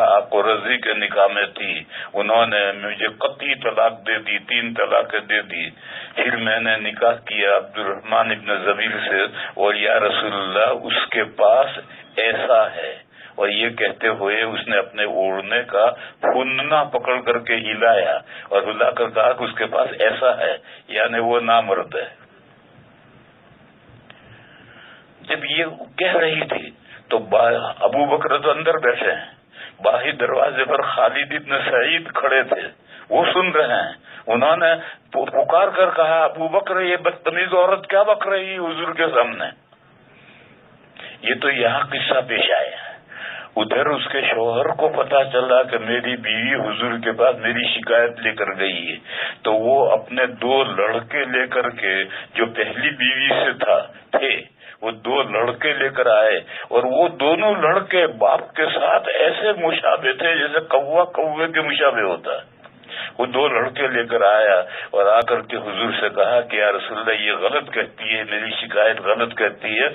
آپ کو رضی کے نکاح میں تھی، انہوں نے مجھے قطعی طلاق دے دی، 3 طلاقیں دے دی۔ پھر میں نے نکاح کیا عبد الرحمن ابن زبیر سے، اور یا رسول اللہ اس کے پاس ایسا ہے، اور یہ کہتے ہوئے اس نے اپنے اوڑھنے کا پھندنا پکڑ کر کے ہلایا اور ہلا کر کہا کہ اس کے پاس ایسا ہے، یعنی وہ نامرد ہے۔ جب یہ کہہ رہی تھی تو ابو بکر تو اندر بیٹھے ہیں، باہر دروازے پر خالد ابن سعید کھڑے تھے، وہ سن رہے ہیں۔ انہوں نے پکار کر کہا ابو بکر، یہ بدتمیز عورت کیا بک رہی حضور کے سامنے؟ یہ تو یہاں قصہ پیش آیا ہے۔ ادھر اس کے شوہر کو پتا چلا کہ میری بیوی حضور کے پاس میری شکایت لے کر گئی ہے، تو وہ اپنے 2 لڑکے لے کر کے، جو پہلی بیوی سے تھے، وہ 2 لڑکے لے کر آئے، اور وہ دونوں لڑکے باپ کے ساتھ ایسے مشابہ تھے جیسے کوا کوے کے مشابہ ہوتا ہے۔ وہ 2 لڑکے لے کر آیا اور آ کر کے حضور سے کہا کہ یا رسول اللہ، یہ غلط کہتی ہے، میری شکایت غلط کہتی ہے،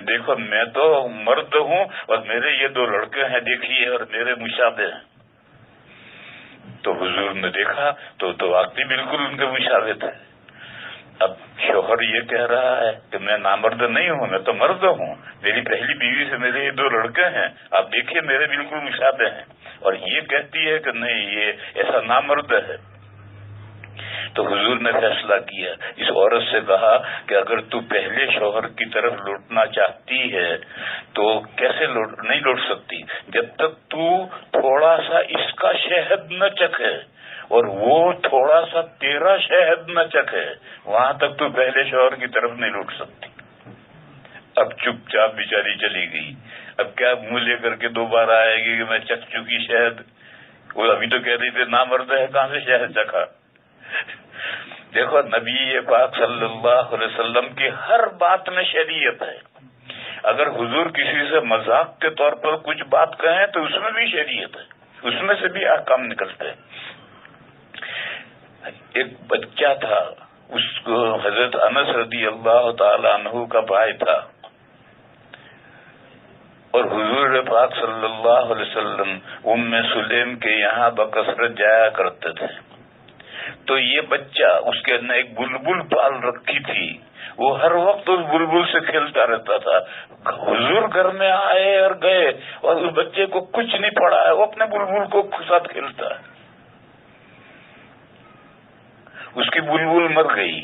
دیکھو میں تو مرد ہوں اور میرے یہ 2 لڑکے ہیں، دیکھیے، اور میرے مشابہ ہیں۔ تو حضور نے دیکھا تو واقعی بالکل ان کے مشابہ تھے۔ اب شوہر یہ کہہ رہا ہے کہ میں نامرد نہیں ہوں، میں تو مرد ہوں، میری پہلی بیوی سے میرے یہ 2 لڑکے ہیں، آپ دیکھیے میرے بالکل مشابہ ہیں، اور یہ کہتی ہے کہ نہیں، یہ ایسا نامرد ہے۔ تو حضور نے فیصلہ کیا، اس عورت سے کہا کہ اگر تو پہلے شوہر کی طرف لوٹنا چاہتی ہے تو کیسے نہیں لوٹ سکتی؟ جب تک تو تھوڑا سا اس کا شہد نہ چکھے اور وہ تھوڑا سا تیرا شہد نہ چکھے، وہاں تک تو پہلے شوہر کی طرف نہیں لوٹ سکتی۔ اب چپ چاپ بیچاری چلی گئی، اب کیا منہ لے کر کے دوبارہ آئے گی کہ میں چکھ چکی شہد؟ وہ ابھی تو کہہ رہی تھی نامرد ہے، کہاں سے شہد چکھا؟ دیکھو نبی پاک صلی اللہ علیہ وسلم کی ہر بات میں شریعت ہے۔ اگر حضور کسی سے مذاق کے طور پر کچھ بات کہیں تو اس میں بھی شریعت ہے، اس میں سے بھی احکام نکلتے ہیں۔ ایک بچہ تھا، اس کو حضرت انس رضی اللہ تعالی عنہ کا بھائی تھا، اور حضور پاک صلی اللہ علیہ وسلم ام سلیم کے یہاں بکثرت جایا کرتے تھے۔ تو یہ بچہ، اس کے نے ایک بلبل پال رکھی تھی، وہ ہر وقت اس بلبل سے کھیلتا رہتا تھا۔ حضور گھر میں آئے اور گئے اور اس بچے کو کچھ نہیں پڑا ہے، وہ اپنے بلبل کو ساتھ کھیلتا ہے۔ اس کی بلبل مر گئی۔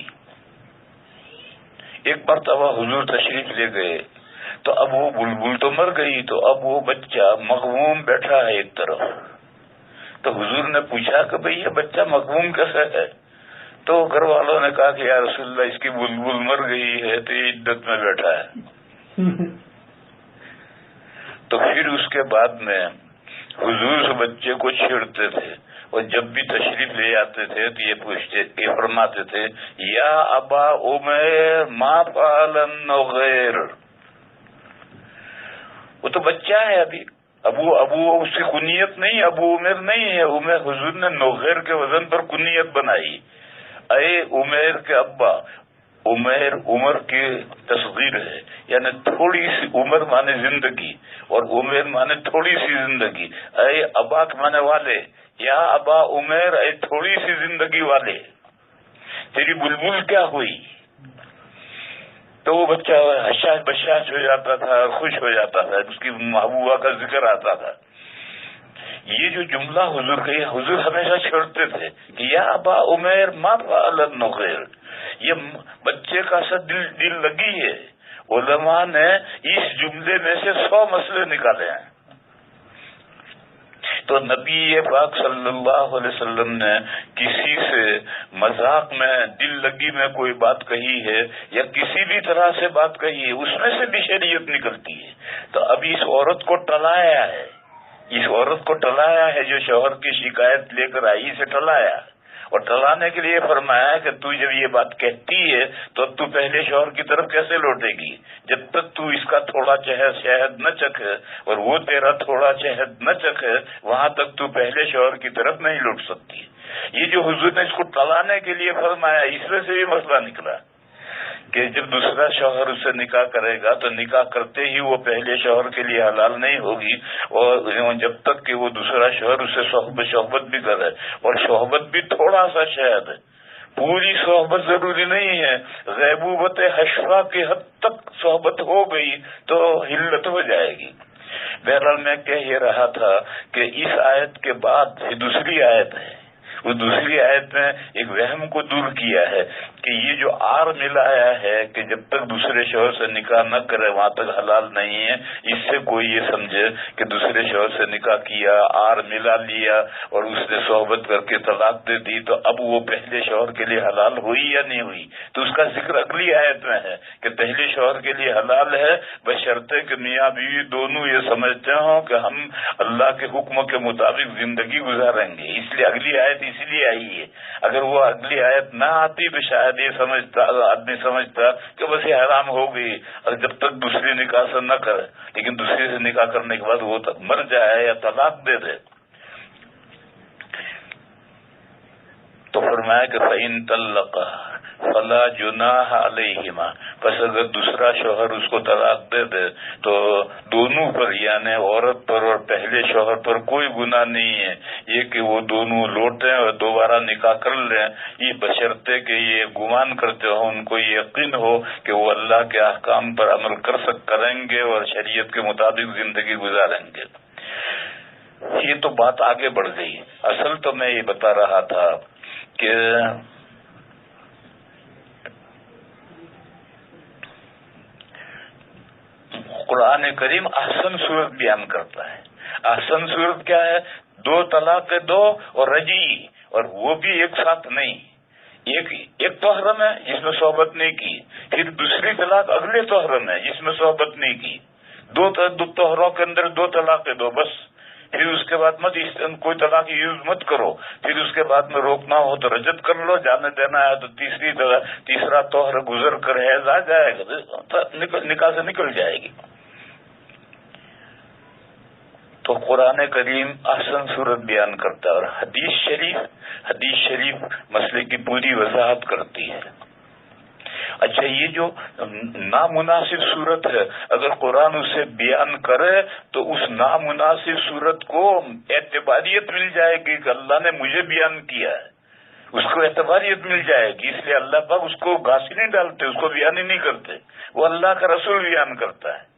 ایک مرتبہ حضور تشریف لے گئے تو اب وہ بلبل تو مر گئی، تو اب وہ بچہ مغموم بیٹھا ہے ایک طرف۔ تو حضور نے پوچھا کہ بھئی یہ بچہ مغموم کیسے ہے؟ تو گھر والوں نے کہا کہ یا رسول اللہ، اس کی بلبل مر گئی ہے تو یہ عدت میں بیٹھا ہے۔ تو پھر اس کے بعد میں حضور سے بچے کو چھیڑتے تھے، اور جب بھی تشریف لے آتے تھے تو یہ فرماتے تھے یا ابا عمیر ما فعل النغیر۔ وہ تو بچہ ہے ابھی، ابو اس کی کنیت نہیں، ابو عمیر نہیں ہے، عمیر حضور نے نوغیر کے وزن پر کنیت بنائی، اے عمیر کے ابا۔ عمر کی تصغیر ہے، یعنی تھوڑی سی عمر مانے زندگی، اور عمر مانے تھوڑی سی زندگی. اے ابا کے مانے والے، یا ابا عمر، اے تھوڑی سی زندگی والے، تیری بلبل کیا ہوئی؟ تو وہ بچہ حشاش بشاش ہو جاتا تھا، خوش ہو جاتا تھا، اس کی محبوبہ کا ذکر آتا تھا. یہ جو جملہ حضور کا، یہ حضور ہمیشہ چھوڑتے تھے کہ یا ابا عمیر ما فعل النغیر. یہ بچے کا سا دل لگی ہے. علماء نے اس جملے میں سے 100 مسئلے نکالے ہیں. تو نبی پاک صلی اللہ علیہ وسلم نے کسی سے مذاق میں، دل لگی میں کوئی بات کہی ہے یا کسی بھی طرح سے بات کہی ہے، اس میں سے بھی شریعت نکلتی ہے. تو اب اس عورت کو ٹلایا ہے، اس عورت کو ٹلایا ہے جو شوہر کی شکایت لے کر آئی، اسے ٹلایا، اور ٹلانے کے لیے فرمایا کہ تو جب یہ بات کہتی ہے تو تو پہلے شوہر کی طرف کیسے لوٹے گی؟ جب تک تو اس کا تھوڑا شہد نہ چکھے اور وہ تیرا تھوڑا شہد نہ چکھے، وہاں تک تو پہلے شوہر کی طرف نہیں لوٹ سکتی. یہ جو حضور نے اس کو ٹلانے کے لیے فرمایا، اس میں سے بھی مسئلہ نکلا کہ جب دوسرا شوہر اس سے نکاح کرے گا تو نکاح کرتے ہی وہ پہلے شوہر کے لیے حلال نہیں ہوگی، اور جب تک کہ وہ دوسرا شوہر اس سے صحبت بھی کرے، اور صحبت بھی تھوڑا سا شاید ہے، پوری صحبت ضروری نہیں ہے. غیبوبت حشفہ کی حد تک صحبت ہو گئی تو حلت ہو جائے گی. بہرحال میں کہہ یہ رہا تھا کہ اس آیت کے بعد دوسری آیت ہے، وہ دوسری آیت میں ایک وہم کو دور کیا ہے کہ یہ جو آر ملایا ہے کہ جب تک دوسرے شوہر سے نکاح نہ کرے وہاں تک حلال نہیں ہے، اس سے کوئی یہ سمجھے کہ دوسرے شوہر سے نکاح کیا، آر ملا لیا اور اس نے صحبت کر کے طلاق دے دی تو اب وہ پہلے شوہر کے لیے حلال ہوئی یا نہیں ہوئی. تو اس کا ذکر اگلی آیت میں ہے کہ پہلے شوہر کے لیے حلال ہے بشرطے کہ میاں بیوی دونوں یہ سمجھتے ہوں کہ ہم اللہ کے حکم کے مطابق زندگی گزاریں گے. اس لیے اگلی آیت اس لیے آئی ہے. اگر وہ اگلی آیت نہ آتی تو شاید یہ آدمی سمجھتا کہ بس یہ حرام ہو گئی اور جب تک دوسری نکاح سے نہ کرے، لیکن دوسری سے نکاح کرنے کے بعد وہ مر جائے یا طلاق دے دے. تو فرمایا کہ فَإِن طَلَّقَهَا فَلَا جُنَاحَ عَلَيْهِمَا، پس اگر دوسرا شوہر اس کو طلاق دے دے تو دونوں پر، یعنی عورت پر اور پہلے شوہر پر کوئی گناہ نہیں ہے یہ کہ وہ دونوں لوٹیں اور دوبارہ نکاح کر لیں، یہ بشرطے کہ یہ گمان کرتے ہو، ان کو یہ یقین ہو کہ وہ اللہ کے احکام پر عمل کریں گے اور شریعت کے مطابق زندگی گزاریں گے. یہ تو بات آگے بڑھ گئی. اصل تو میں یہ بتا رہا تھا کہ قرآن کریم احسن صورت بیان کرتا ہے. احسن صورت کیا ہے؟ 2 طلاق دو اور رجعی، اور وہ بھی ایک ساتھ نہیں. ایک طہر ہے جس میں صحبت نہیں کی، پھر دوسری طلاق اگلے طہر ہے جس میں صحبت نہیں کی. 2 طہروں کے اندر 2 طلاقیں دو بس. پھر اس کے بعد مت کوئی طلاق یوز مت کرو. پھر اس کے بعد میں روکنا ہو تو رجعت کر لو، جانے دینا ہے تو تیسرا طہر گزر کر حیض آ جائے گا، نکاح سے نکل جائے گی. تو قرآن کریم احسن صورت بیان کرتا ہے، اور حدیث شریف مسئلے کی پوری وضاحت کرتی ہے. اچھا، یہ جو نامناسب صورت ہے اگر قرآن اسے بیان کرے تو اس نامناسب صورت کو اعتباریت مل جائے گی کہ اللہ نے مجھے بیان کیا ہے، اس کو اعتباریت مل جائے گی. اس لیے اللہ پاک اس کو گھاسی نہیں ڈالتے، اس کو بیان ہی نہیں کرتے، وہ اللہ کا رسول بیان کرتا ہے.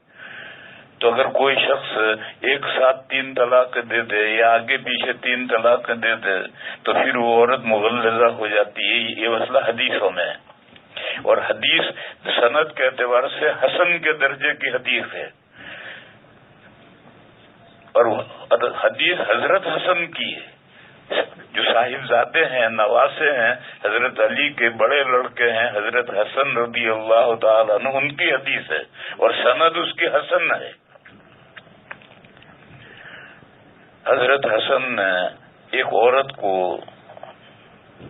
تو اگر کوئی شخص ایک ساتھ 3 طلاق دے دے یا آگے پیچھے 3 طلاق دے دے تو پھر وہ عورت مغلظہ ہو جاتی ہے. یہ مسئلہ حدیثوں میں ہے، اور حدیث سند کے اعتبار سے حسن کے درجے کی حدیث ہے، اور حدیث حضرت حسن کی ہے، جو صاحبزادے ہیں، نواسے ہیں، حضرت علی کے بڑے لڑکے ہیں حضرت حسن رضی اللہ تعالی عنہ، ان کی حدیث ہے اور سند اس کی حسن ہے. حضرت حسن نے ایک عورت کو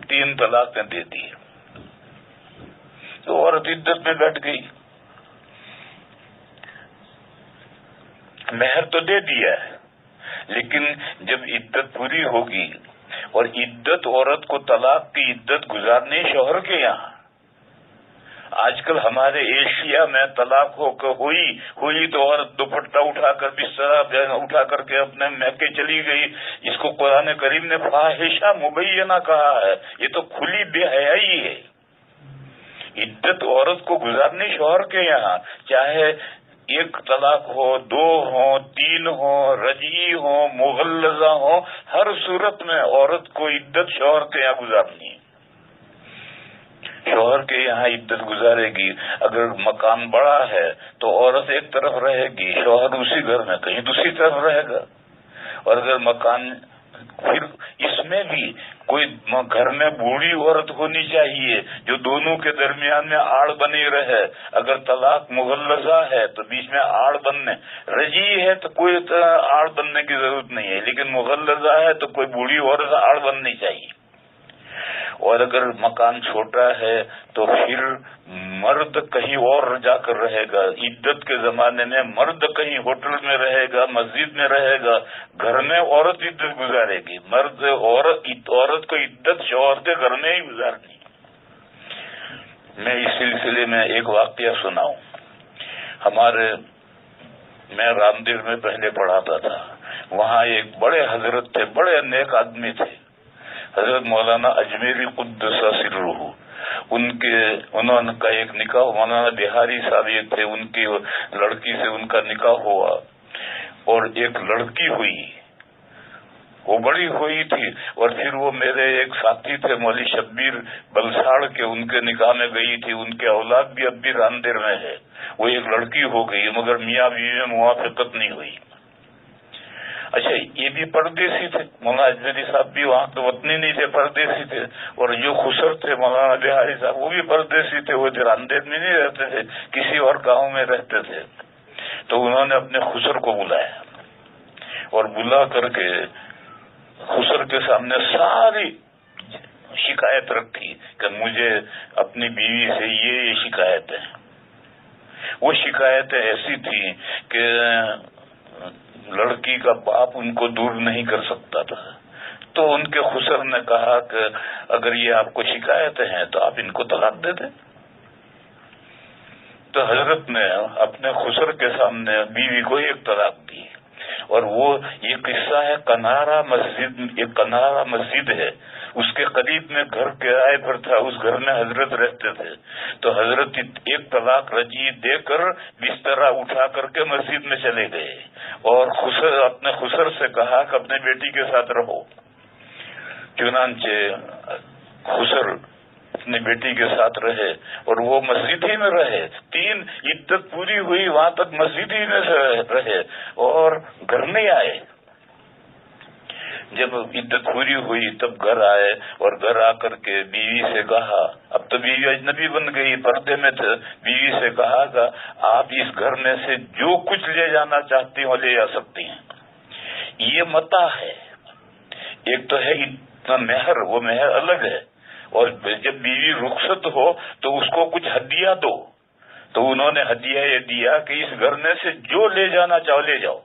3 طلاقیں دے دی تو عورت عدت میں بیٹھ گئی. مہر تو دے دیا ہے، لیکن جب عدت پوری ہوگی، اور عدت عورت کو طلاق کی عدت گزارنی شوہر کے یہاں، آج کل ہمارے ایشیا میں طلاق ہوئی تو عورت دوپٹہ اٹھا کر بستر اٹھا کر کے اپنے میکے چلی گئی. اس کو قرآن کریم نے فاحشہ مبینہ کہا ہے. یہ تو کھلی بے حیائی ہے. عدت عورت کو گزارنی شوہر کے یہاں، چاہے ایک طلاق ہو، 2 ہوں، 3 ہوں، رجعی ہوں، مغلظہ ہوں، ہر صورت میں عورت کو عدت شوہر کے یہاں گزارنی ہے. شوہر کے یہاں عدت گزارے گی. اگر مکان بڑا ہے تو عورت ایک طرف رہے گی، شوہر اسی گھر میں کہیں دوسری طرف رہے گا. اور اگر مکان، پھر اس میں بھی کوئی گھر میں بوڑھی عورت ہونی چاہیے جو دونوں کے درمیان میں آڑ بنی رہے. اگر طلاق مغلظہ ہے تو بیچ میں آڑ بننے، رجعی ہے تو کوئی آڑ بننے کی ضرورت نہیں ہے، لیکن مغلظہ ہے تو کوئی بوڑھی عورت آڑ بننی چاہیے. اور اگر مکان چھوٹا ہے تو پھر مرد کہیں اور جا کر رہے گا. عدت کے زمانے میں مرد کہیں ہوٹل میں رہے گا، مسجد میں رہے گا. گھر میں عورت عدت گزارے گی. عورت کو عدت شوہر کے گھر میں ہی گزارنی. میں اس سلسلے میں ایک واقعہ سناؤں. میں رامدیر میں پہلے پڑھاتا تھا. وہاں ایک بڑے حضرت تھے، بڑے نیک آدمی تھے، حضرت مولانا اجمیری قدس سرہ. انہوں کا ایک نکاح، مولانا بہاری صاحب یہ تھے، ان کی لڑکی سے ان کا نکاح ہوا اور ایک لڑکی ہوئی. وہ بڑی ہوئی تھی. اور پھر وہ میرے ایک ساتھی تھے مولوی شبیر بلساڑ کے، ان کے نکاح میں گئی تھی. ان کے اولاد بھی اب بھی راندیر میں ہے. وہ ایک لڑکی ہو گئی مگر میاں بیوی میں موافقت نہیں ہوئی. اچھا، یہ بھی پردیسی تھے. مولانا اجمیری صاحب بھی وہاں تو وطنی نہیں تھے، پردیسی تھے. اور جو خسر تھے مولانا بہاری صاحب، وہ بھی پردیسی تھے. وہ راندیر میں نہیں رہتے تھے، کسی اور گاؤں میں رہتے تھے. تو انہوں نے اپنے خسر کو بلایا اور بلا کر کے خسر کے سامنے ساری شکایت رکھی کہ مجھے اپنی بیوی سے یہ شکایتیں. وہ شکایتیں ایسی تھیں کہ لڑکی کا باپ ان کو دور نہیں کر سکتا تھا. تو ان کے خسر نے کہا کہ اگر یہ آپ کو شکایتیں ہیں تو آپ ان کو طلاق دے دیں. تو حضرت نے اپنے خسر کے سامنے بیوی کو ایک طلاق دی. اور وہ یہ قصہ ہے کنارا مسجد، ایک کنارا مسجد ہے، اس کے قریب میں گھر کرائے پر تھا. اس گھر میں حضرت رہتے تھے. تو حضرت ایک طلاق رجعی دے کر بسترا اٹھا کر کے مسجد میں چلے گئے اور اپنے خسر سے کہا کہ اپنے بیٹی کے ساتھ رہو. چنانچہ خسر اپنی بیٹی کے ساتھ رہے اور وہ مسجد ہی میں رہے. 3 عدت پوری ہوئی وہاں تک مسجد ہی میں رہے اور گھر نہیں آئے. جب عدت پوری ہوئی تب گھر آئے اور گھر آ کر کے بیوی سے کہا، اب تو بیوی اجنبی بن گئی، پردے میں تھے. بیوی سے کہا کہ آپ اس گھر میں سے جو کچھ لے جانا چاہتی ہوں لے جا سکتی ہیں. یہ متاع ہے. ایک تو ہے اتنا مہر، وہ مہر الگ ہے. اور جب بیوی رخصت ہو تو اس کو کچھ ہدیہ دو. تو انہوں نے ہدیہ یہ دیا کہ اس گھر میں سے جو لے جانا چاہو لے جاؤ.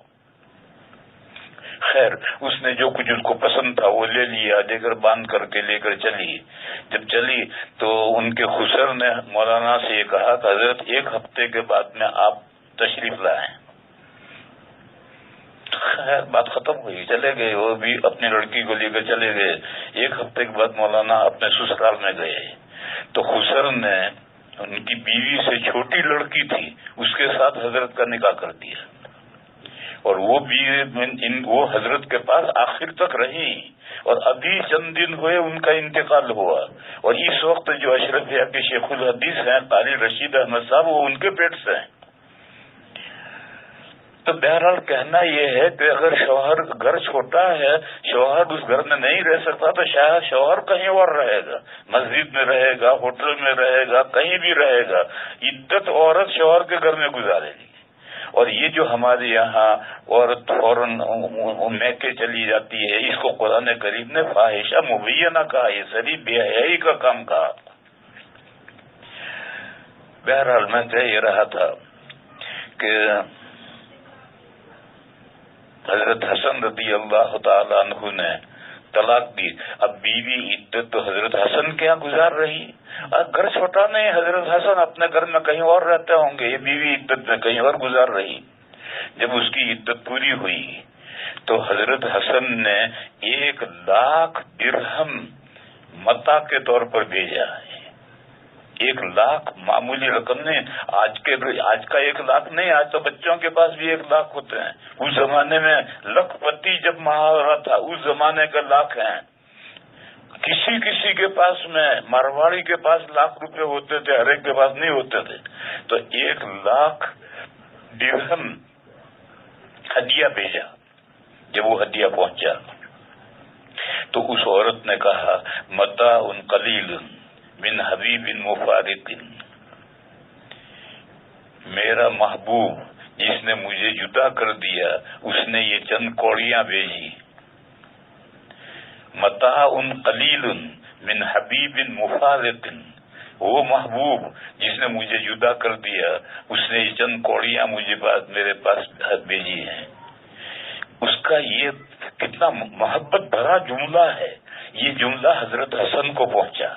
خیر، اس نے جو کچھ اس کو پسند تھا وہ لے لیا، لے کر باندھ کر کے لے کر چلی. جب چلی تو ان کے خسر نے مولانا سے یہ کہا کہ حضرت 1 ہفتے کے بعد میں آپ تشریف لائیں. خیر بات ختم ہوئی، چلے گئے. وہ بھی اپنی لڑکی کو لے کر چلے گئے. 1 ہفتے کے بعد مولانا اپنے سسرال میں گئے تو خسر نے ان کی بیوی سے چھوٹی لڑکی تھی اس کے ساتھ حضرت کا نکاح کر دیا. اور وہ حضرت کے پاس آخر تک رہی اور ابھی چند دن ہوئے ان کا انتقال ہوا. اور اس وقت جو اشرفیہ کے شیخ الحدیث ہیں قاری رشید احمد صاحب، وہ ان کے پیٹ سے ہیں. تو بہرحال کہنا یہ ہے کہ اگر شوہر گھر چھوٹا ہے، شوہر اس گھر میں نہیں رہ سکتا تو شاید شوہر کہیں اور رہے گا، مسجد میں رہے گا، ہوٹل میں رہے گا، کہیں بھی رہے گا. عدت عورت شوہر کے گھر میں گزارے گی. اور یہ جو ہمارے یہاں عورت فوراً میکے چلی جاتی ہے، اس کو قرآن کریم نے فاحشہ مبینہ کہا، یہ سری بے حیائی کا کام کہا. بہرحال میں کہہ یہ رہا تھا کہ حضرت حسن رضی اللہ تعالی عنہ نے طلاق دی. اب بیوی عدت تو حضرت حسن کے یہاں گزار رہی. گھر چھوٹا نہیں، حضرت حسن اپنے گھر میں کہیں اور رہتے ہوں گے، یہ بیوی عدت میں کہیں اور گزار رہی. جب اس کی عدت پوری ہوئی تو حضرت حسن نے 1,00,000 درہم متاع کے طور پر بھیجا. 1,00,000 معمولی رقم نہیں. آج کا 1,00,000 نہیں، آج تو بچوں کے پاس بھی 1,00,000 ہوتے ہیں. اس زمانے میں لکھ پتی جب محاورہ تھا، اس زمانے کا لاکھ ہیں. کسی کے پاس میں، مارواڑی کے پاس ₹1,00,000 ہوتے تھے، ہر ایک کے پاس نہیں ہوتے تھے. تو 1,00,000 درہم ہدیہ بھیجا. جب وہ ہدیہ پہنچا تو اس عورت نے کہا متاع قلیل من حبیب مفارق، میرا محبوب جس نے مجھے جدا کر دیا اس نے یہ چند کوڑیاں بھیجی. متاع قلیل من حبیب مفارق، وہ محبوب جس نے مجھے جدا کر دیا اس نے یہ چند کوڑیاں میرے پاس بھیجی ہیں. اس کا یہ کتنا محبت بھرا جملہ ہے. یہ جملہ حضرت حسن کو پہنچا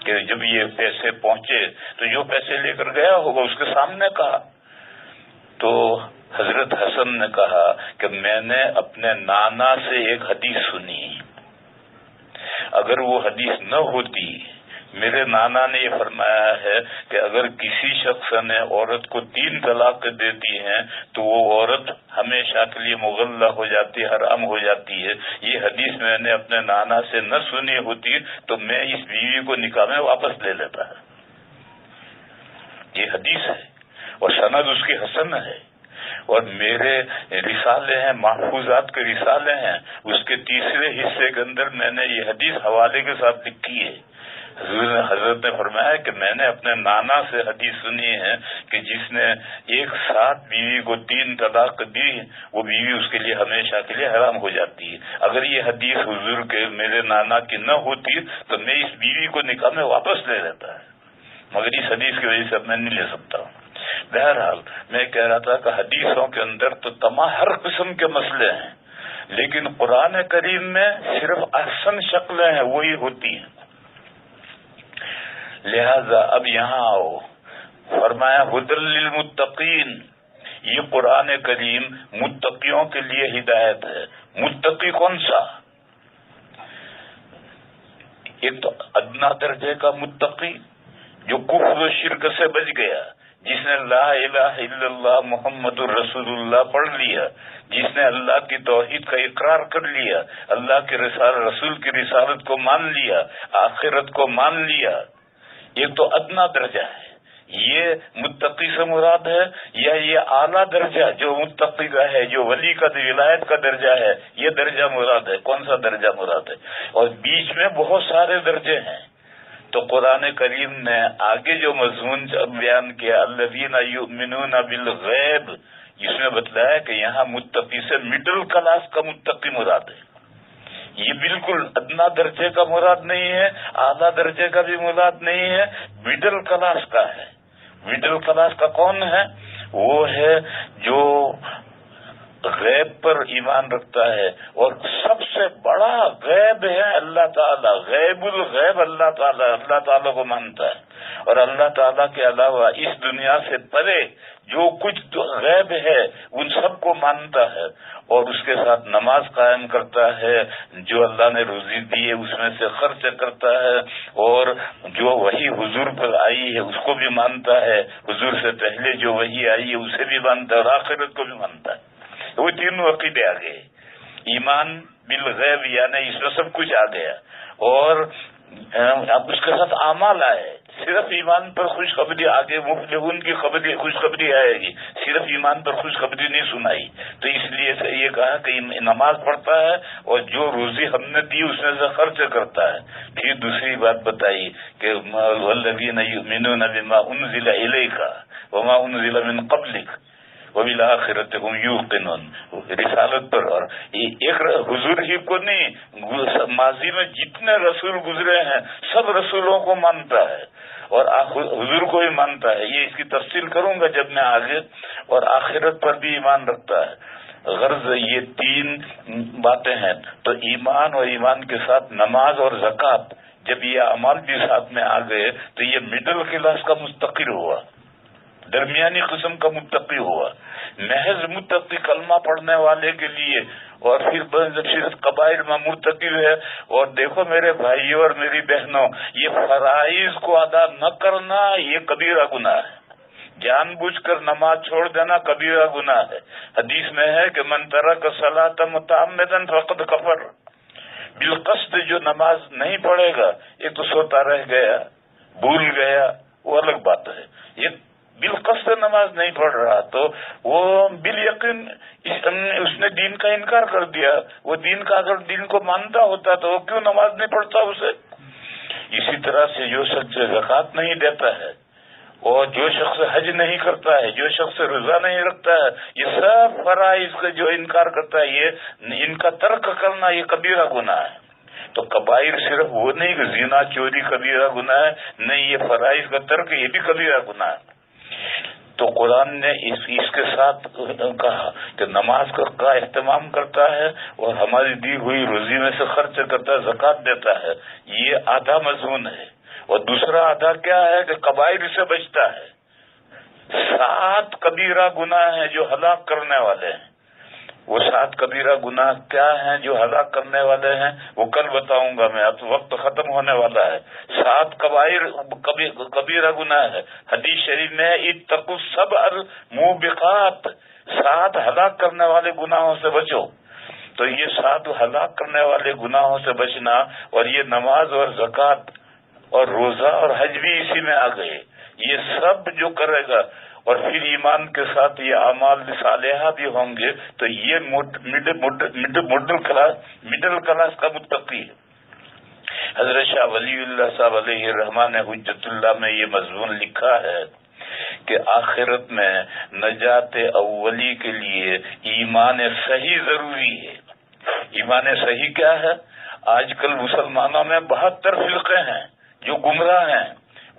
کہ جب یہ پیسے پہنچے تو جو پیسے لے کر گیا ہوگا اس کے سامنے کہا. تو حضرت حسن نے کہا کہ میں نے اپنے نانا سے ایک حدیث سنی، اگر وہ حدیث نہ ہوتی، میرے نانا نے یہ فرمایا ہے کہ اگر کسی شخص نے عورت کو 3 طلاق دیتی ہیں تو وہ عورت ہمیشہ کے لیے مغلہ ہو جاتی ہے، حرام ہو جاتی ہے. یہ حدیث میں نے اپنے نانا سے نہ سنی ہوتی تو میں اس بیوی کو نکاح میں واپس لے لیتا. یہ حدیث ہے اور سند اس کی حسن ہے. اور میرے رسالے ہیں، محفوظات کے رسالے ہیں، اس کے 3 حصے کے اندر میں نے یہ حدیث حوالے کے ساتھ لکھی ہے. حضرت نے فرمایا کہ میں نے اپنے نانا سے حدیث سنی ہے کہ جس نے ایک ساتھ بیوی کو 3 طلاق دی وہ بیوی اس کے لیے ہمیشہ کے لیے حرام ہو جاتی ہے. اگر یہ حدیث حضور کے میرے نانا کی نہ ہوتی تو میں اس بیوی کو نکاح میں واپس لے لیتا ہے، مگر اس حدیث کی وجہ سے اب میں نہیں لے سکتا. بہرحال میں کہہ رہا تھا کہ حدیثوں کے اندر تو تمام ہر قسم کے مسئلے ہیں، لیکن قرآن کریم میں صرف احسن شکلیں ہیں وہی ہوتی ہیں. لہذا اب یہاں آؤ، فرمایا ہدی للمتقین، یہ قرآن کریم متقیوں کے لیے ہدایت ہے. متقی کون سا؟ ایک تو ادنا درجے کا متقی جو کفر و شرک سے بچ گیا، جس نے لا الہ الا اللہ محمد الرسول اللہ پڑھ لیا، جس نے اللہ کی توحید کا اقرار کر لیا، اللہ کے رسول کی رسالت کو مان لیا، آخرت کو مان لیا. ایک تو ادنا درجہ ہے، یہ متقی سے مراد ہے، یا یہ اعلیٰ درجہ جو متقی کا ہے، جو ولی کا ولایت کا درجہ ہے، یہ درجہ مراد ہے. کون سا درجہ مراد ہے؟ اور بیچ میں بہت سارے درجے ہیں. تو قرآن کریم نے آگے جو مضمون بیان کیا الذین یؤمنون بالغیب، اس میں بتلایا کہ یہاں متقی سے مڈل کلاس کا متقی مراد ہے. یہ بالکل ادنا درجے کا مراد نہیں ہے، اعلیٰ درجے کا بھی مراد نہیں ہے، مڈل کلاس کا ہے. مڈل کلاس کا کون ہے؟ وہ ہے جو غیب پر ایمان رکھتا ہے، اور سب سے بڑا غیب ہے اللہ تعالیٰ، غیب الغیب اللہ تعالیٰ کو مانتا ہے، اور اللہ تعالیٰ کے علاوہ اس دنیا سے پرے جو کچھ غیب ہے ان سب کو مانتا ہے، اور اس کے ساتھ نماز قائم کرتا ہے، جو اللہ نے روزی دی ہے اس میں سے خرچ کرتا ہے، اور جو وحی حضور پر آئی ہے اس کو بھی مانتا ہے، حضور سے پہلے جو وحی آئی ہے اسے بھی مانتا ہے، اور آخرت کو بھی مانتا ہے. وہ تینوں عقیدے آ گئے. ایمان بالغیب یعنی اس میں سب کچھ آ گیا، اور اب اس کے ساتھ اعمال آئے. صرف ایمان پر خوشخبری آگے مفلحون کی خوشخبری آئے گی، صرف ایمان پر خوشخبری نہیں سنائی. تو اس لیے یہ کہا کہ نماز پڑھتا ہے اور جو روزی ہم نے دی اس میں سے خرچ کرتا ہے. پھر دوسری بات بتائی کہ والذین یؤمنون بما انزل الیک وما انزل من قبلک وبالآخرۃ هم یوقنون، رسالت پر. اور ایک حضور ہی کو نہیں، ماضی میں جتنے رسول گزرے ہیں سب رسولوں کو مانتا ہے اور حضور کو بھی مانتا ہے. یہ اس کی تفصیل کروں گا جب میں آگے. اور آخرت پر بھی ایمان رکھتا ہے. غرض یہ تین باتیں ہیں. تو ایمان اور ایمان کے ساتھ نماز اور زکوٰۃ، جب یہ اعمال بھی ساتھ میں آ گئے تو یہ مڈل کلاس کا مستقل ہوا، درمیانی قسم کا متقی ہوا. محض متقی کلمہ پڑھنے والے کے لیے اور پھر قبائل میں مرتکب ہے. اور دیکھو میرے بھائیوں اور میری بہنوں، یہ فرائض کو ادا نہ کرنا یہ کبیرہ گناہ ہے. جان بوجھ کر نماز چھوڑ دینا کبیرہ گناہ ہے. حدیث میں ہے کہ من ترک الصلاۃ متعمدا فقد کفر. بالقصد جو نماز نہیں پڑھے گا، ایک تو سوتا رہ گیا، بھول گیا، وہ الگ بات ہے. یہ بالقصد نماز نہیں پڑھ رہا تو وہ بالیقین اس نے دین کا انکار کر دیا. وہ دین کا اگر دین کو مانتا ہوتا تو وہ کیوں نماز نہیں پڑھتا اسے. اسی طرح سے جو شخص زکوٰۃ نہیں دیتا ہے، اور جو شخص حج نہیں کرتا ہے، جو شخص روزہ نہیں رکھتا ہے، یہ سب فرائض کا جو انکار کرتا ہے، یہ ان کا ترک کرنا یہ کبیرہ گناہ ہے. تو کبائر صرف وہ نہیں کہ زنا چوری کبیرہ گناہ ہے، نہیں، یہ فرائض کا ترک یہ بھی کبیرہ گناہ ہے. تو قرآن نے اس کے ساتھ کہا کہ نماز کا اہتمام کرتا ہے اور ہماری دی ہوئی روزی میں سے خرچ کرتا ہے، زکوٰۃ دیتا ہے. یہ آدھا مضمون ہے. اور دوسرا آدھا کیا ہے کہ کبائر سے بچتا ہے. 7 کبیرہ گناہ ہیں جو ہلاک کرنے والے ہیں. وہ 7 کبیرہ گناہ کیا ہیں جو ہلاک کرنے والے ہیں وہ کل بتاؤں گا میں، اب وقت ختم ہونے والا ہے. 7 کبیرہ گناہ ہے. حدیث شریف میں اتقوا السبع الموبقات، 7 ہلاک کرنے والے گناہوں سے بچو. تو یہ 7 ہلاک کرنے والے گناہوں سے بچنا، اور یہ نماز اور زکوٰۃ اور روزہ اور حج بھی اسی میں آ گئے. یہ سب جو کرے گا اور پھر ایمان کے ساتھ یہ اعمال صالحہ بھی ہوں گے تو یہ مڈل کلاس کا متقی ہے. حضرت شاہ ولی اللہ صاحب علیہ الرحمٰن نے حجت اللہ میں یہ مضمون لکھا ہے کہ آخرت میں نجات اولی کے لیے ایمان صحیح ضروری ہے. ایمان صحیح کیا ہے؟ آج کل مسلمانوں میں 72 فرقے ہیں جو گمراہ ہیں.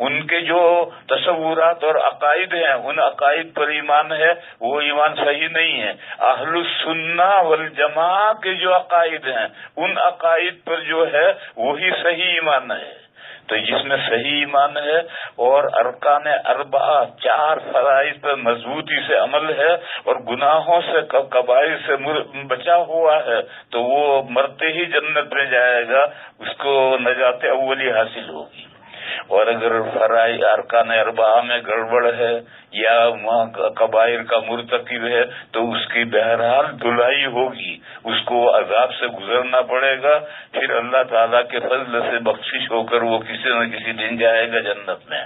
ان کے جو تصورات اور عقائد ہیں ان عقائد پر ایمان ہے، وہ ایمان صحیح نہیں ہے. اہل السنہ والجماعہ کے جو عقائد ہیں ان عقائد پر جو ہے وہی صحیح ایمان ہے. تو جس میں صحیح ایمان ہے اور ارکان 4 فرائض پر مضبوطی سے عمل ہے اور گناہوں سے کبائر سے بچا ہوا ہے تو وہ مرتے ہی جنت میں جائے گا، اس کو نجات اولی حاصل ہوگی. اور اگر فرائض ارکان 4 میں گڑبڑ ہے یا وہاں کبائر کا مرتکب ہے تو اس کی بہرحال دھلائی ہوگی، اس کو عذاب سے گزرنا پڑے گا، پھر اللہ تعالیٰ کے فضل سے بخشش ہو کر وہ کسی نہ کسی دن جائے گا جنت میں.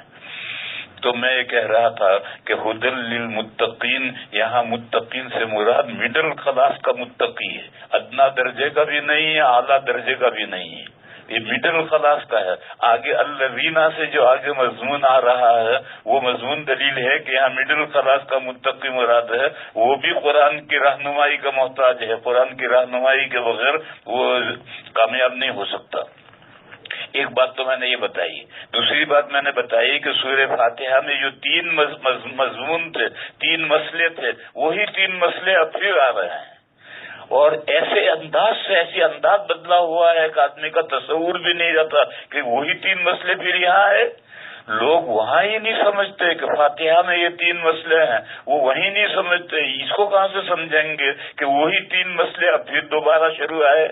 تو میں یہ کہہ رہا تھا کہ ہدی للمتقین، یہاں متقین سے مراد مڈل کلاس کا متقی ہے. ادنا درجے کا بھی نہیں ہے، اعلیٰ درجے کا بھی نہیں ہے، یہ مڈل کلاس کا ہے. آگے الذین سے جو آگے مضمون آ رہا ہے وہ مضمون دلیل ہے کہ یہاں مڈل کلاس کا متقی مراد ہے. وہ بھی قرآن کی رہنمائی کا محتاج ہے، قرآن کی رہنمائی کے بغیر وہ کامیاب نہیں ہو سکتا. ایک بات تو میں نے یہ بتائی. دوسری بات میں نے بتائی کہ سورہ فاتحہ میں جو 3 مضمون تھے، 3 مسئلے تھے، وہی 3 مسئلے اب پھر آ رہے ہیں. اور ایسے انداز سے انداز بدلا ہوا ہے کہ آدمی کا تصور بھی نہیں رہتا کہ وہی 3 مسئلے پھر یہاں ہے. لوگ وہاں ہی نہیں سمجھتے کہ فاتحہ میں یہ 3 مسئلے ہیں، وہ وہیں نہیں سمجھتے. اس کو کہاں سے سمجھیں گے کہ وہی 3 مسئلے اب پھر دوبارہ شروع آئے.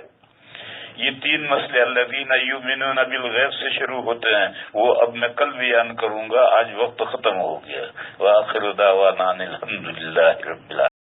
یہ 3 مسئلے الذین یؤمنون بالغیب سے شروع ہوتے ہیں، وہ اب میں کل بیان کروں گا. آج وقت ختم ہو گیا. وآخر دعوانا الحمدللہ رب العالمین.